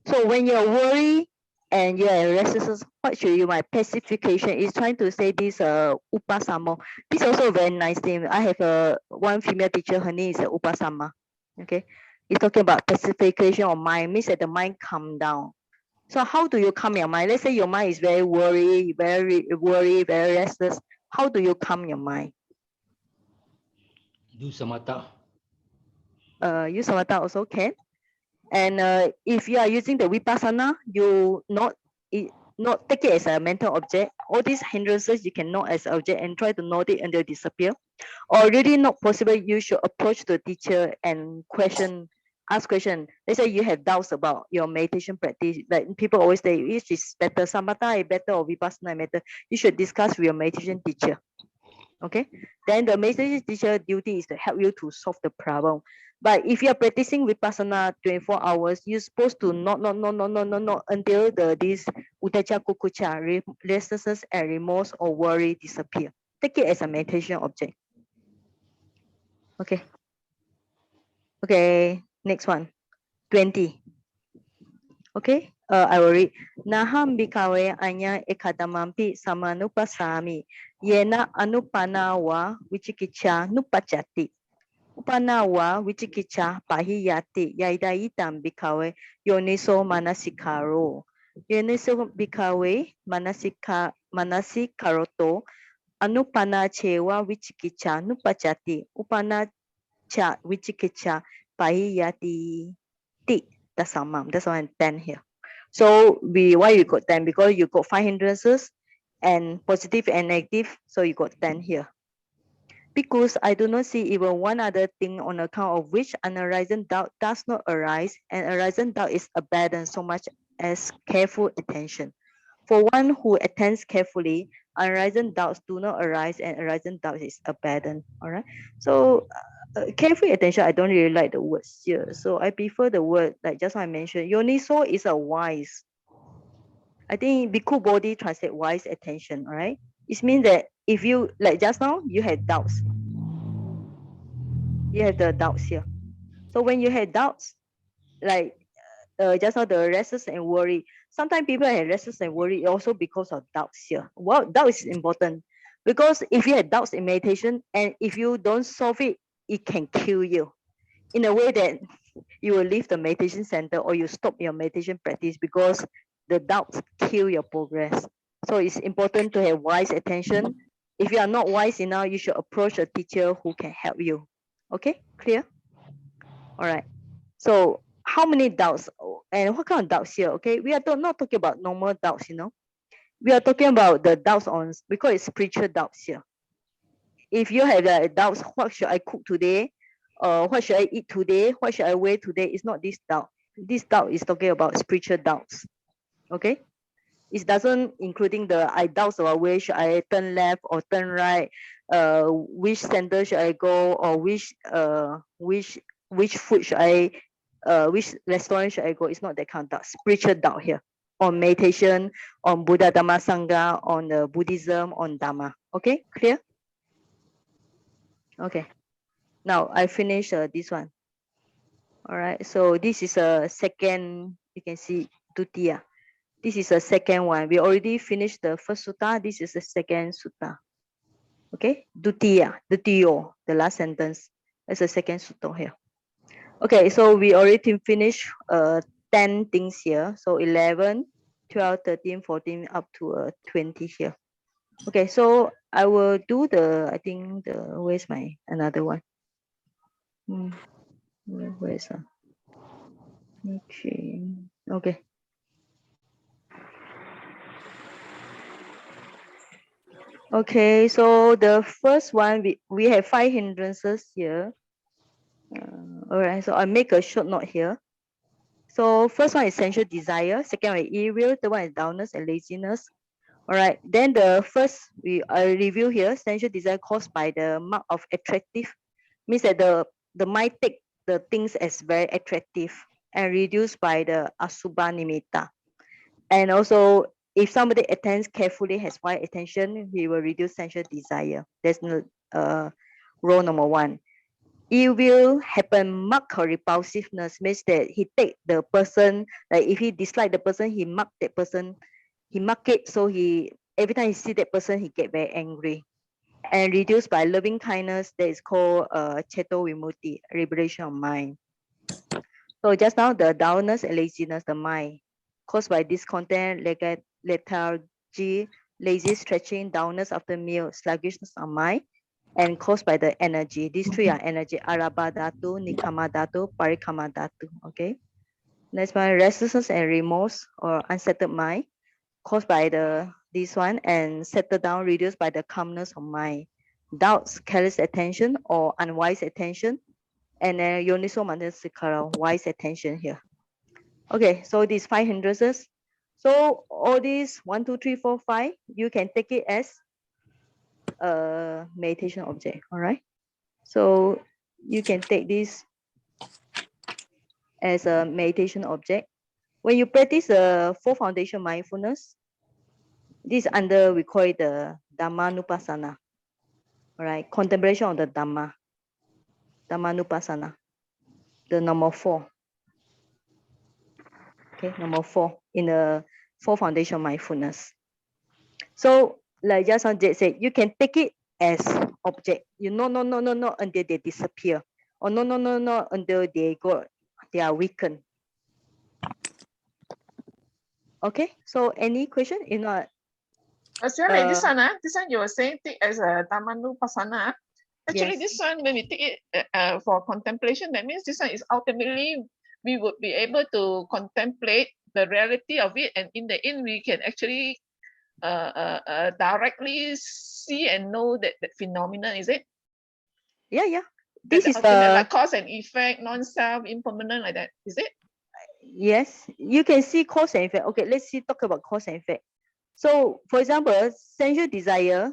So when you're worried and you're restless, what should you my pacification is trying to say this upasamo. This is also a very nice name. I have one female teacher, her name is upasama. Okay, it's talking about pacification of mind, means that the mind calm down. So how do you calm your mind? Let's say your mind is very worried, very restless. How do you calm your mind? Do samatha. Use samatha also can. And if you are using the vipassana, you not take it as a mental object. All these hindrances you can note as object and try to note it until disappear. Or really not possible, you should approach the teacher and ask question. Let's say you have doubts about your meditation practice. Like people always say, which is better, samatha is better or vipassana is better. You should discuss with your meditation teacher. Okay, then the meditation teacher duty is to help you to solve the problem. But if you are practicing vipassana 24 hours, you're supposed to not until this uddhacca kukucca, restlessness and remorse or worry disappear. Take it as a meditation object. Okay. Okay, next one. 20. Okay, I will read. Naham bhikkhave anya ekadamampi samanupasami yena anupana wa vichikicca nupajjati. Upana wa vichikicca pahiyati yaidaitam bhikkhave yoniso manasikaro. Yoniso bhikkhave manasikaroto anupana chewa vichikicca nupajjati. Upana cha vichikicca pahiyati ti. Tasamam. That's why I'm 10 here. So why you got 10? Because you got 5 hindrances and positive and negative, so you got 10 here. Because I do not see even one other thing on account of which an arisen doubt does not arise, and arisen doubt is abandoned so much as careful attention. For one who attends carefully, unarisen doubts do not arise, and arisen doubt is abandoned. All right. So careful attention, I don't really like the words here. So I prefer the word like just I mentioned. Yoniso is a wise. I think bhikkhu body translate wise attention. All right. It means that if you like just now you had doubts. You have the doubts here. So when you had doubts, like just now the restless and worry. Sometimes people have restless and worry also because of doubts here. Well, doubt is important because if you have doubts in meditation and if you don't solve it, it can kill you in a way that you will leave the meditation center or you stop your meditation practice because the doubts kill your progress. So it's important to have wise attention. If you are not wise enough, you should approach a teacher who can help you. Okay, clear? All right. So how many doubts and what kind of doubts here? Okay, we are not talking about normal doubts, you know. We are talking about the doubts on, we call it spiritual doubts here. If you have doubts, what should I cook today? What should I eat today? What should I wear today? It's not this doubt. This doubt is talking about spiritual doubts. Okay? It doesn't including the I doubts about where should I turn left or turn right, which center should I go, or which food should I which restaurant should I go. It's not that kind of doubt. Spiritual doubt here on meditation, on Buddha, Dhamma, Sangha, on Buddhism, on Dhamma. Okay, clear? Okay. Now I finish this one. All right. So this is a second. You can see Dutiya. This is a second one. We already finished the first sutta. This is the second sutta. Okay. Dutiya, Dutiyo, the last sentence. That's the second sutta here. Okay. So we already finished 10 things here. So 11, 12, 13, 14, up to 20 here. Okay. So I will do I think where's my another one? Where's okay. Okay, so the first one, we have 5 hindrances here. All right, so I make a short note here. So first one is sensual desire, second one is ill will, third one is dullness and laziness. All right, then the first I review here, sensual desire caused by the mark of attractive, means that the mind take the things as very attractive and reduced by the asubha nimitta. And also, if somebody attends carefully, has wide attention, he will reduce sensual desire. That's rule number 1. It will happen mark or repulsiveness, means that he take the person, like if he dislike the person, he mark that person, he mark it, so every time he see that person, he get very angry. And reduced by loving kindness, that is called Cheto Vimutti, liberation of mind. So just now, the dullness and laziness, the mind, caused by discontent, lethargy, lazy stretching, dullness after meal, sluggishness of mind, and caused by the energy. These 3 are energy: arabha dhatu, nikama dhatu, parikama dhatu. Okay. Next one, restlessness and remorse or unsettled mind, caused by this one, and settled down, reduced by the calmness of mind. Doubts, careless attention or unwise attention, and then yoniso manasikara, wise attention here. Okay, so these 5 hindrances. So all these 1, 2, 3, 4, 5, you can take it as a meditation object. All right. So you can take this as a meditation object. When you practice the 4 foundation mindfulness, this under, we call it the Dhammanupassana. All right, contemplation of the Dhamma, Dhammanupassana, the number 4. Okay, number 4 in the 4 foundation mindfulness. So like just now Jade said, you can take it as object. You no until they disappear, or no until they are weakened. Okay, so any question? If not, This one, you were saying take as a Dhammanupassana. Actually, yes. this one, when we take it for contemplation, that means this one is ultimately, we would be able to contemplate the reality of it, and in the end, we can actually directly see and know that phenomenon, is it? Yeah. This is like cause and effect, non-self, impermanent, like that, is it? Yes, you can see cause and effect. Okay, let's talk about cause and effect. So for example, sensual desire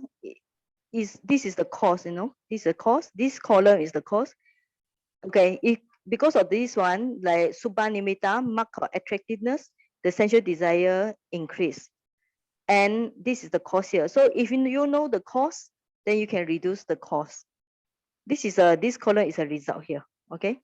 this is the cause, you know, this is the cause, this column is the cause. Okay, because of this one, like subha nimitta, mark of attractiveness, the sensual desire increase. And this is the cause here. So if you know the cause, then you can reduce the cause. This column is a result here. Okay.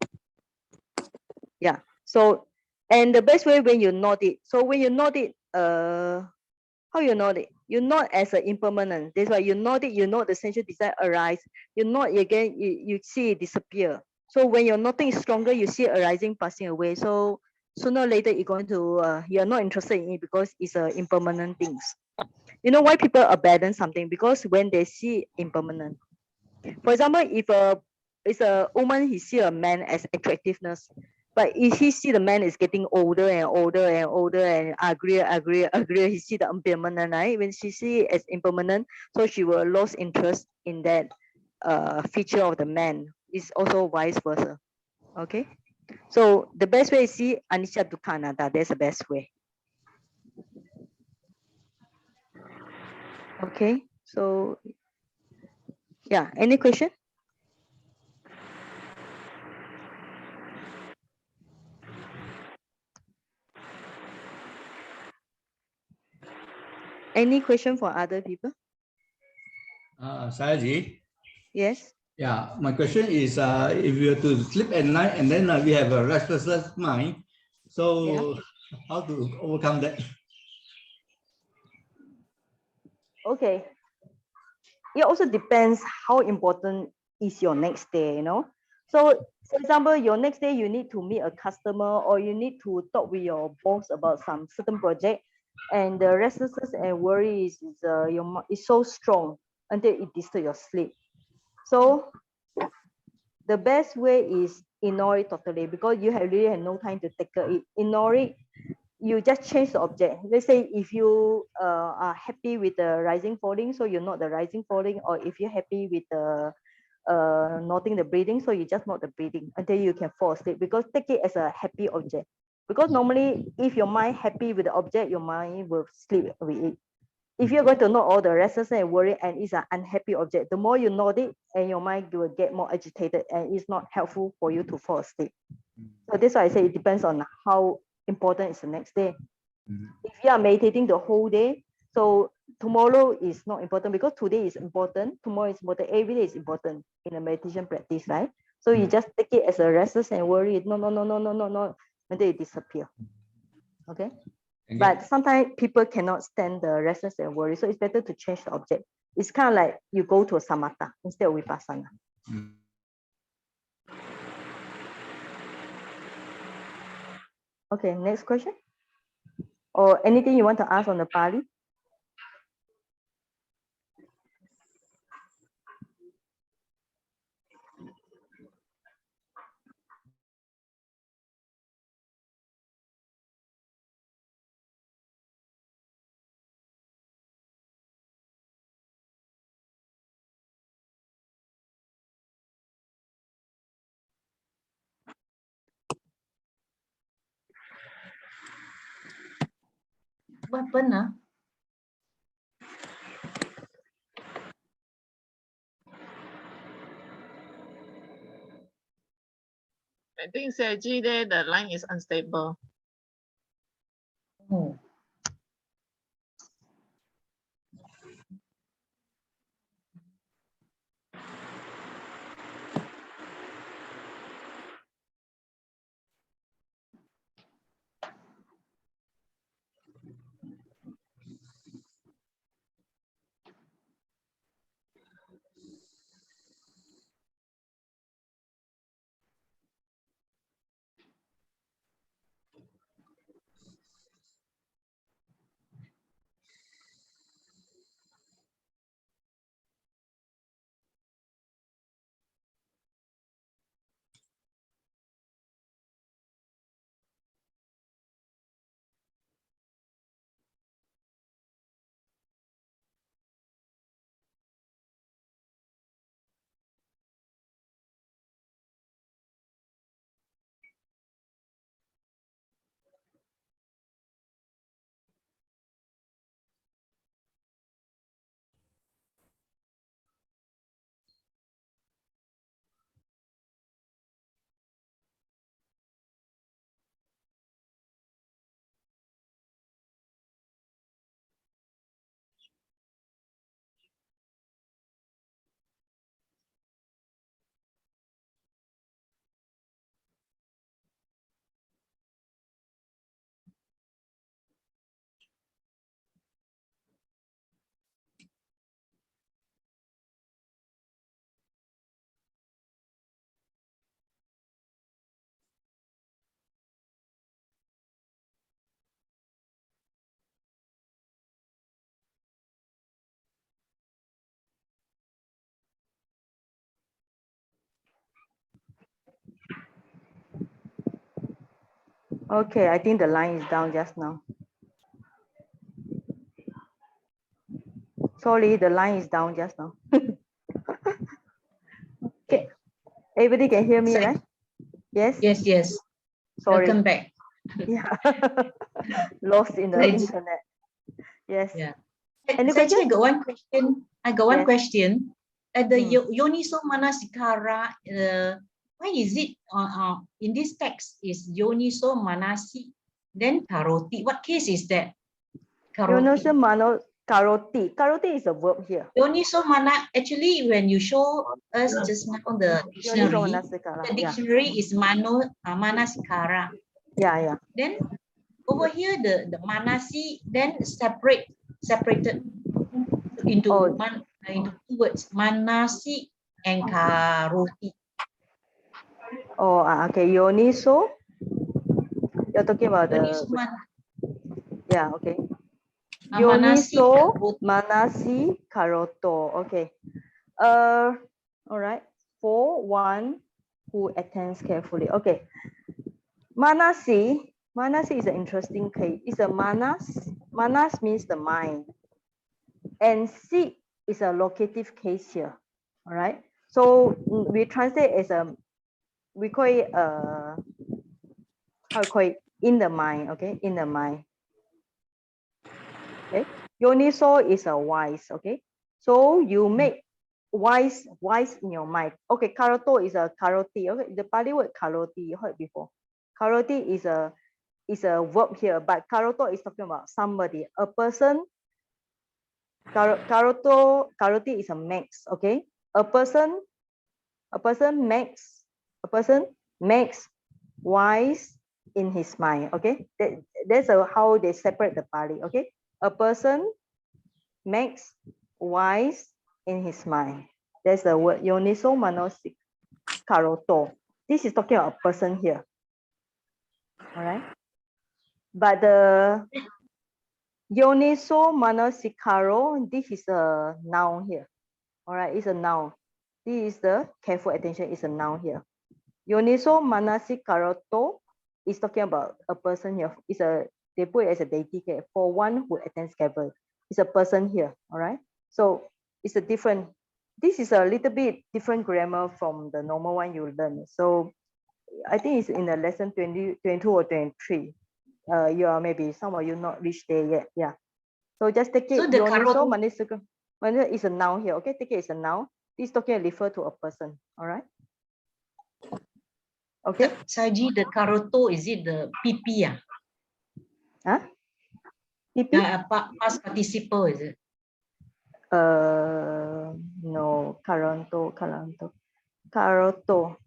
Yeah. So And the best way when you nod it. So when you nod it, how you nod it? You nod as an impermanent. That's why you nod it, you nod the sensual desire arise. You nod again, you see it disappear. So when your nodding is stronger, you see it arising, passing away. So sooner or later, you're going to, you're not interested in it because it's impermanent things. You know why people abandon something? Because when they see impermanent. For example, if it's a woman, he see a man as attractiveness. But if he see the man is getting older and older and older and uglier, he see the impermanent, right? When she see it as impermanent, so she will lose interest in that feature of the man. It's also vice versa. Okay. So the best way is see anicca dukkha anatta. That's the best way. Okay. So yeah, any question? Any question for other people? Sayaji, Yes. yeah, my question is, if you are to sleep at night and then we have a restless mind, so how to overcome that? Okay. It also depends how important is your next day, you know. So for example, your next day you need to meet a customer or you need to talk with your boss about some certain project, and the restlessness and worry is so strong until it disturbs your sleep. So the best way is ignore it totally, because you really have no time to tackle it. Ignore it. You just change the object. Let's say if you are happy with the rising falling, so you note the rising falling, or if you're happy with the noting the breathing, so you just note the breathing until you can fall asleep, because take it as a happy object. Because normally if your mind happy with the object, your mind will sleep with it. If you're going to note all the restlessness and worry and it's an unhappy object, the more you note it and your mind will get more agitated and it's not helpful for you to fall asleep. So that's why I say it depends on how important is the next day. If you are meditating the whole day, so tomorrow is not important, because today is important, tomorrow is important, every day is important in a meditation practice, right? So you just take it as a restless and worry, no, until it disappear. Okay. But sometimes people cannot stand the restless and worry, so it's better to change the object. It's kind of like you go to a samatha instead of vipassana. Okay, next question. Or anything you want to ask on the Pali? What happened? I think Saji there, the line is unstable. Oh. Okay, I think the line is down just now. Sorry, the line is down just now. Okay, everybody can hear me, right? Yes? Yes, yes. Sorry. Welcome back. Yeah. Lost in the Right. internet. Yes. Yeah. Any So actually, question? I got one question. I got one Yes. question. The Hmm. yoniso manasikara, why is it in this text is yoniso manasi, then karoti? What case is that? Yonosa Karoti. mano karoti. Karoti is a verb here. Yoniso mana, actually, when you show us just now the Yoniso dictionary, manasikara. the Yeah. dictionary is manasikara. Yeah, yeah. Then over here, the manasi then separated into Oh. into two words, manasi and karoti. Oh, okay. Yoniso. You're talking about Yoniso the. Yeah, okay. manasi Yoniso karoti. manasi karoto. Okay. All right. For one who attends carefully. Okay. Manasi is an interesting case. It's a manas. Manas means the mind. And si is a locative case here. All right. So we translate as we call it how we call it in the mind. Okay, in the mind. Okay. Yoniso is a wise. Okay. So you make wise in your mind. Okay, karoto is a karoti. Okay, the Pali word karoti you heard before. Karoti is a verb here, but karoto is talking about somebody, a person. Karoti is a makes. Okay, a person makes wise in his mind. Okay, that's how they separate the Pali. Okay, a person makes wise in his mind. There's the word yoniso manosik karoto. This is talking about a person here. All right. But the yoniso manosikaro, this is a noun here. All right, it's a noun. This is the careful attention, is a noun here. Yoniso manasikaroto is talking about a person here. They put it as a deity here for one who attends carefully. It's a person here. All right. So it's a different. This is a little bit different grammar from the normal one you learn. So I think it's in the lesson 20, 22 or 23. You are maybe some of you not reached there yet. Yeah. So just take it. So the Yoniso karoti is a noun here. Okay, take it as a noun. This talking refer to a person. All right. Okay. Saji, the karoto, is it the PP? Huh? PP? Past participle, is it? No. Karoto. Karoto.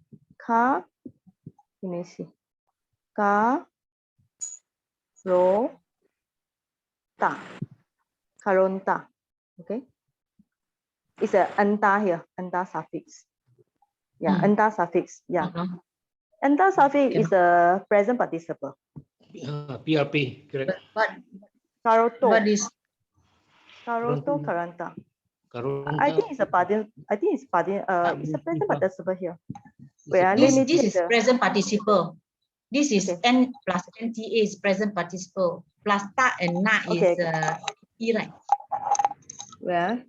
Let me see. Karonta. Okay. It's a anta here. Anta suffix. Yeah. Anta suffix. Yeah. Anta suffix is a present participle. PRP, correct. But Karoto. what is Karoto, karanta. Karunta. I think it's a present participle here. Wait, let me this check is present participle. This is Okay. N plus NTA is present participle. Plus ta and na Okay. is E, right? Well,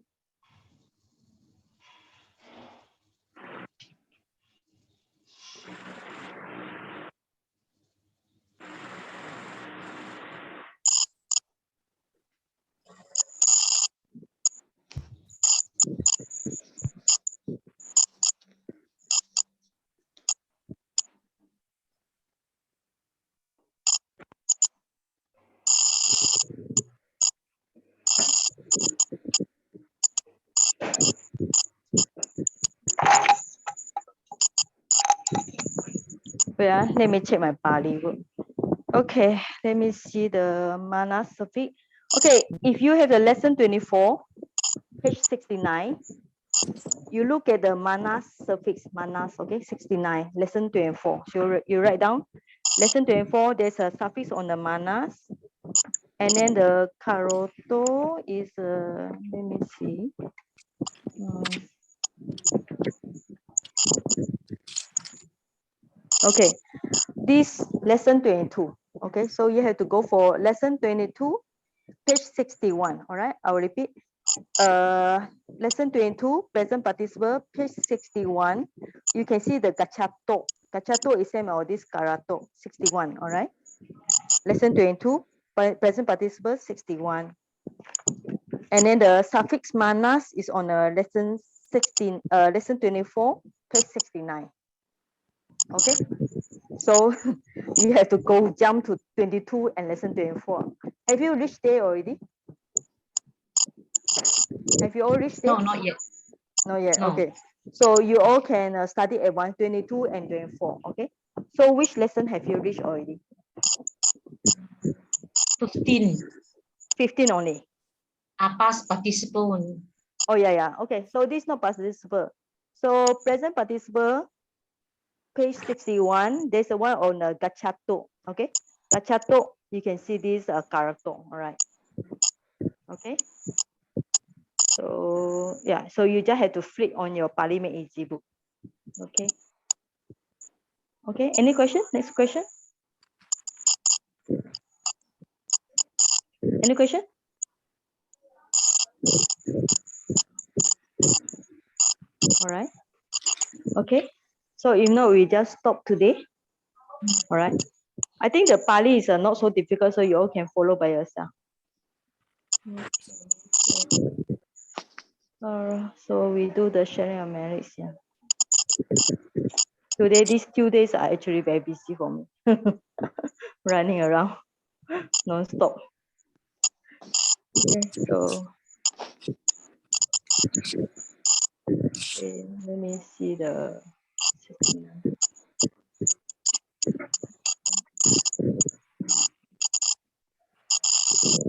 let me check my Pali word. Okay, let me see the mana suffix. Okay, if you have the lesson 24, page 69, you look at the mana suffix, manas, okay, 69, lesson 24. So you write down, lesson 24, there's a suffix on the manas. And then the karoto is, let me see. Okay, this lesson 22. Okay, so you have to go for lesson 22, page 61. All right, I will repeat. Lesson 22, present participle, page 61. You can see the gachato. Gachato is same as this karato, 61. All right. Lesson 22, present participle, 61. And then the suffix manas is on lesson 16, lesson 24, page 69. Okay, so you have to go jump to 22 and lesson 24. Have you reached there already? Have you all reached there? No, not yet. Not yet. No. Okay, so you all can study at 122 and 24. Okay, so which lesson have you reached already? 15. 15 only. Past participle only. Oh yeah. Okay, so this is not past participle. So present participle, page 61, there's a one on gachato. Okay, gachato, you can see this character. All right. Okay, so yeah, so you just have to flip on your Pali Made Easy book. Okay. Okay, any question? Next question. Any question? All right. Okay, so if not, we just stop today. All right. I think the Pali is not so difficult, so you all can follow by yourself. So we do the sharing of merits. Yeah. Today, these 2 days are actually very busy for me. Running around non-stop. Okay, so okay, let me see the 69.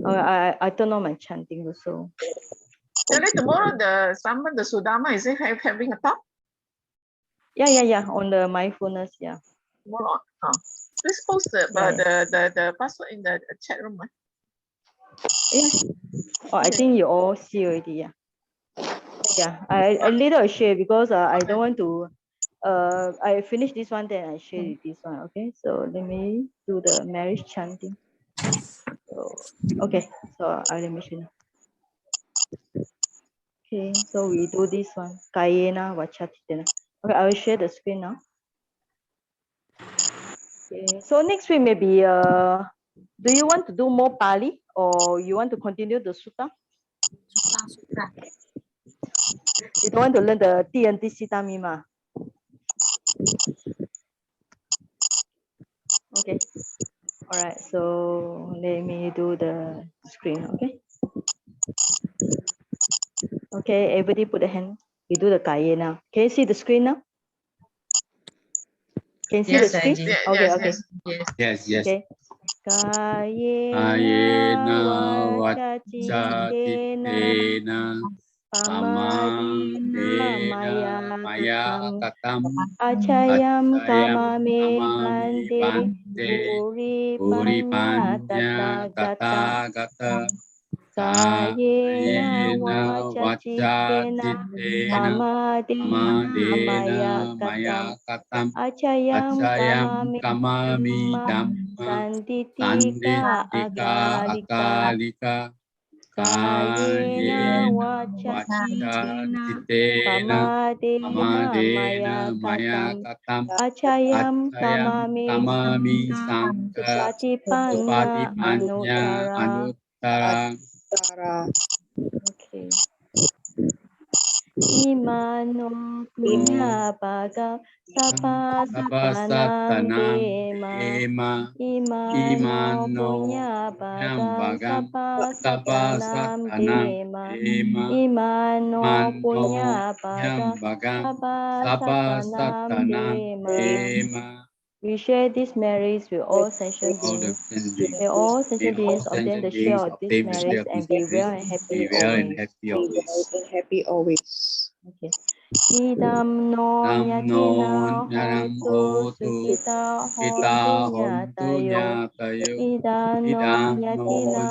Oh, I turn on my chanting also. Then tomorrow the someone the Sudama is it having a talk? Yeah. On the mindfulness, yeah. Tomorrow. Please post the password in the chat room. Yeah. Oh, I think you all see already. Yeah. Yeah. I later share because I don't want to. I finish this one, then I share with this one. Okay. So let me do the marriage chanting. So, okay. So I let me share. Okay, so we do this one. Kayena vachatitena. Okay, I will share the screen now. Okay, so next week maybe do you want to do more Pali or you want to continue the Sutta? You don't want to learn the TNT Sita Mima. Okay. All right, so let me do the screen, okay? Okay, everybody put a hand. We do the Kayena. Can you see the screen now? Can you see the screen? Saji. Okay. Yes. Okay. Kayena vachatitena pamadena maya katam acayam kamame bhante puripanya tathāgata kayena vachatitena pamadena maya katam acayam kamame Sanditika akalika kayena vachatitena pamadena maya katam acayam kamami sangha Upakkilesehi anuttara. Okay. Imano punya baga sapasatanam dema. Imano punya baga sapasatanam dema. Imano punya baga sapasatanam dema. We share these merits with all sentient beings. May all sentient beings obtain the share of these merits and be well and happy always. Okay. Idam no yatina hotu sukita hontu nyatayo. Idam no yatina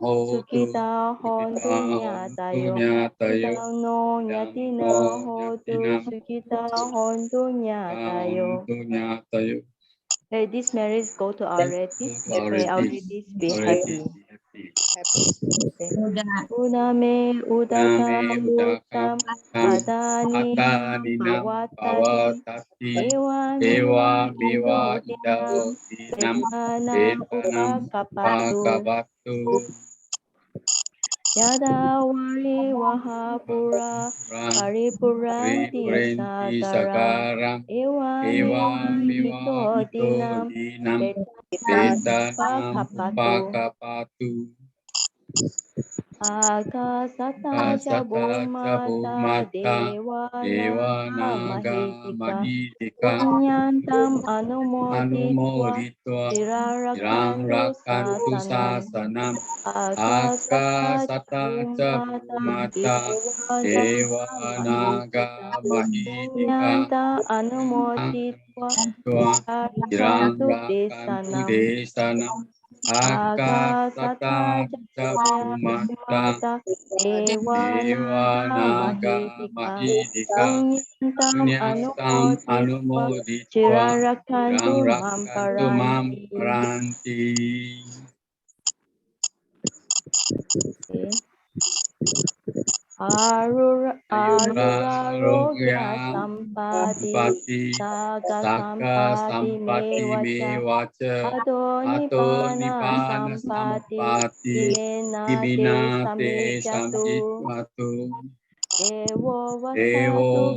hotu sukita hontu nyatayo. Idam no yatina hotu sukita hontu nyatayo. Let this marriage go to our relatives. May our relatives be happy. Okay. Udame udaka adani pawatati ewa miwa vedana upakapatu yada wari wahapura paripuranti sagaram ewa miwa dinam vedana upakapatu Akasata bhumata devana mahitika punyantam anumoditva tirarakantu sasanam akasata bhumata devana mahitika punyanta anumoditva tirarakantu desanam Akasata bhumata devanaga mahidika punyantam anumoditva Chirarakantu mam paranti. Okay. Arurarogya sampati saga sampati mevacha ato nipana sampati dimena te samjitmatu Devo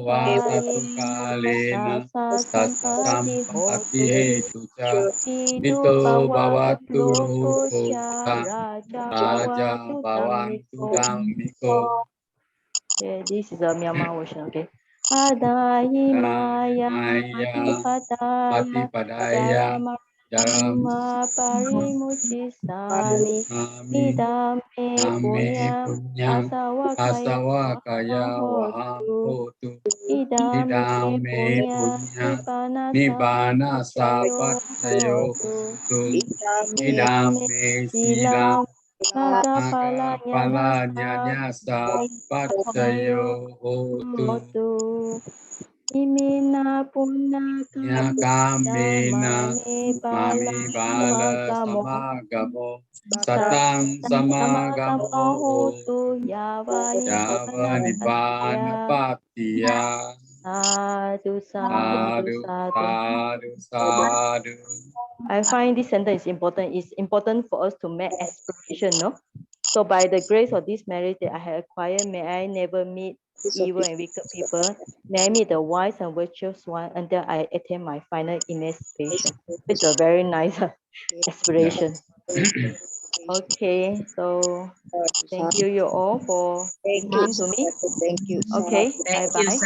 vasatu kalena tassa sampati hetucha Ito bhavatu lokocha raja bhavantu dhammiko. Okay, this is a Myanmar version, okay. Adahi maya patipadaya jarama parimuchisami idame punyam asawakaya wahamhotu idame punyam nibbana sapattayo idame silam Nagapalanya sapattayo hotu imina punna kamena mami bala samagamo satang samagamo hotu yava nibbana patiya sadhu sadhu sadhu. I find this sentence is important. It's important for us to make aspiration, no? So by the grace of this marriage that I have acquired, may I never meet evil and wicked people. May I meet the wise and virtuous one until I attain my final emancipation. It's a very nice aspiration. Okay, so thank you all for listening to me. Thank you. Okay, Thank you. bye-bye.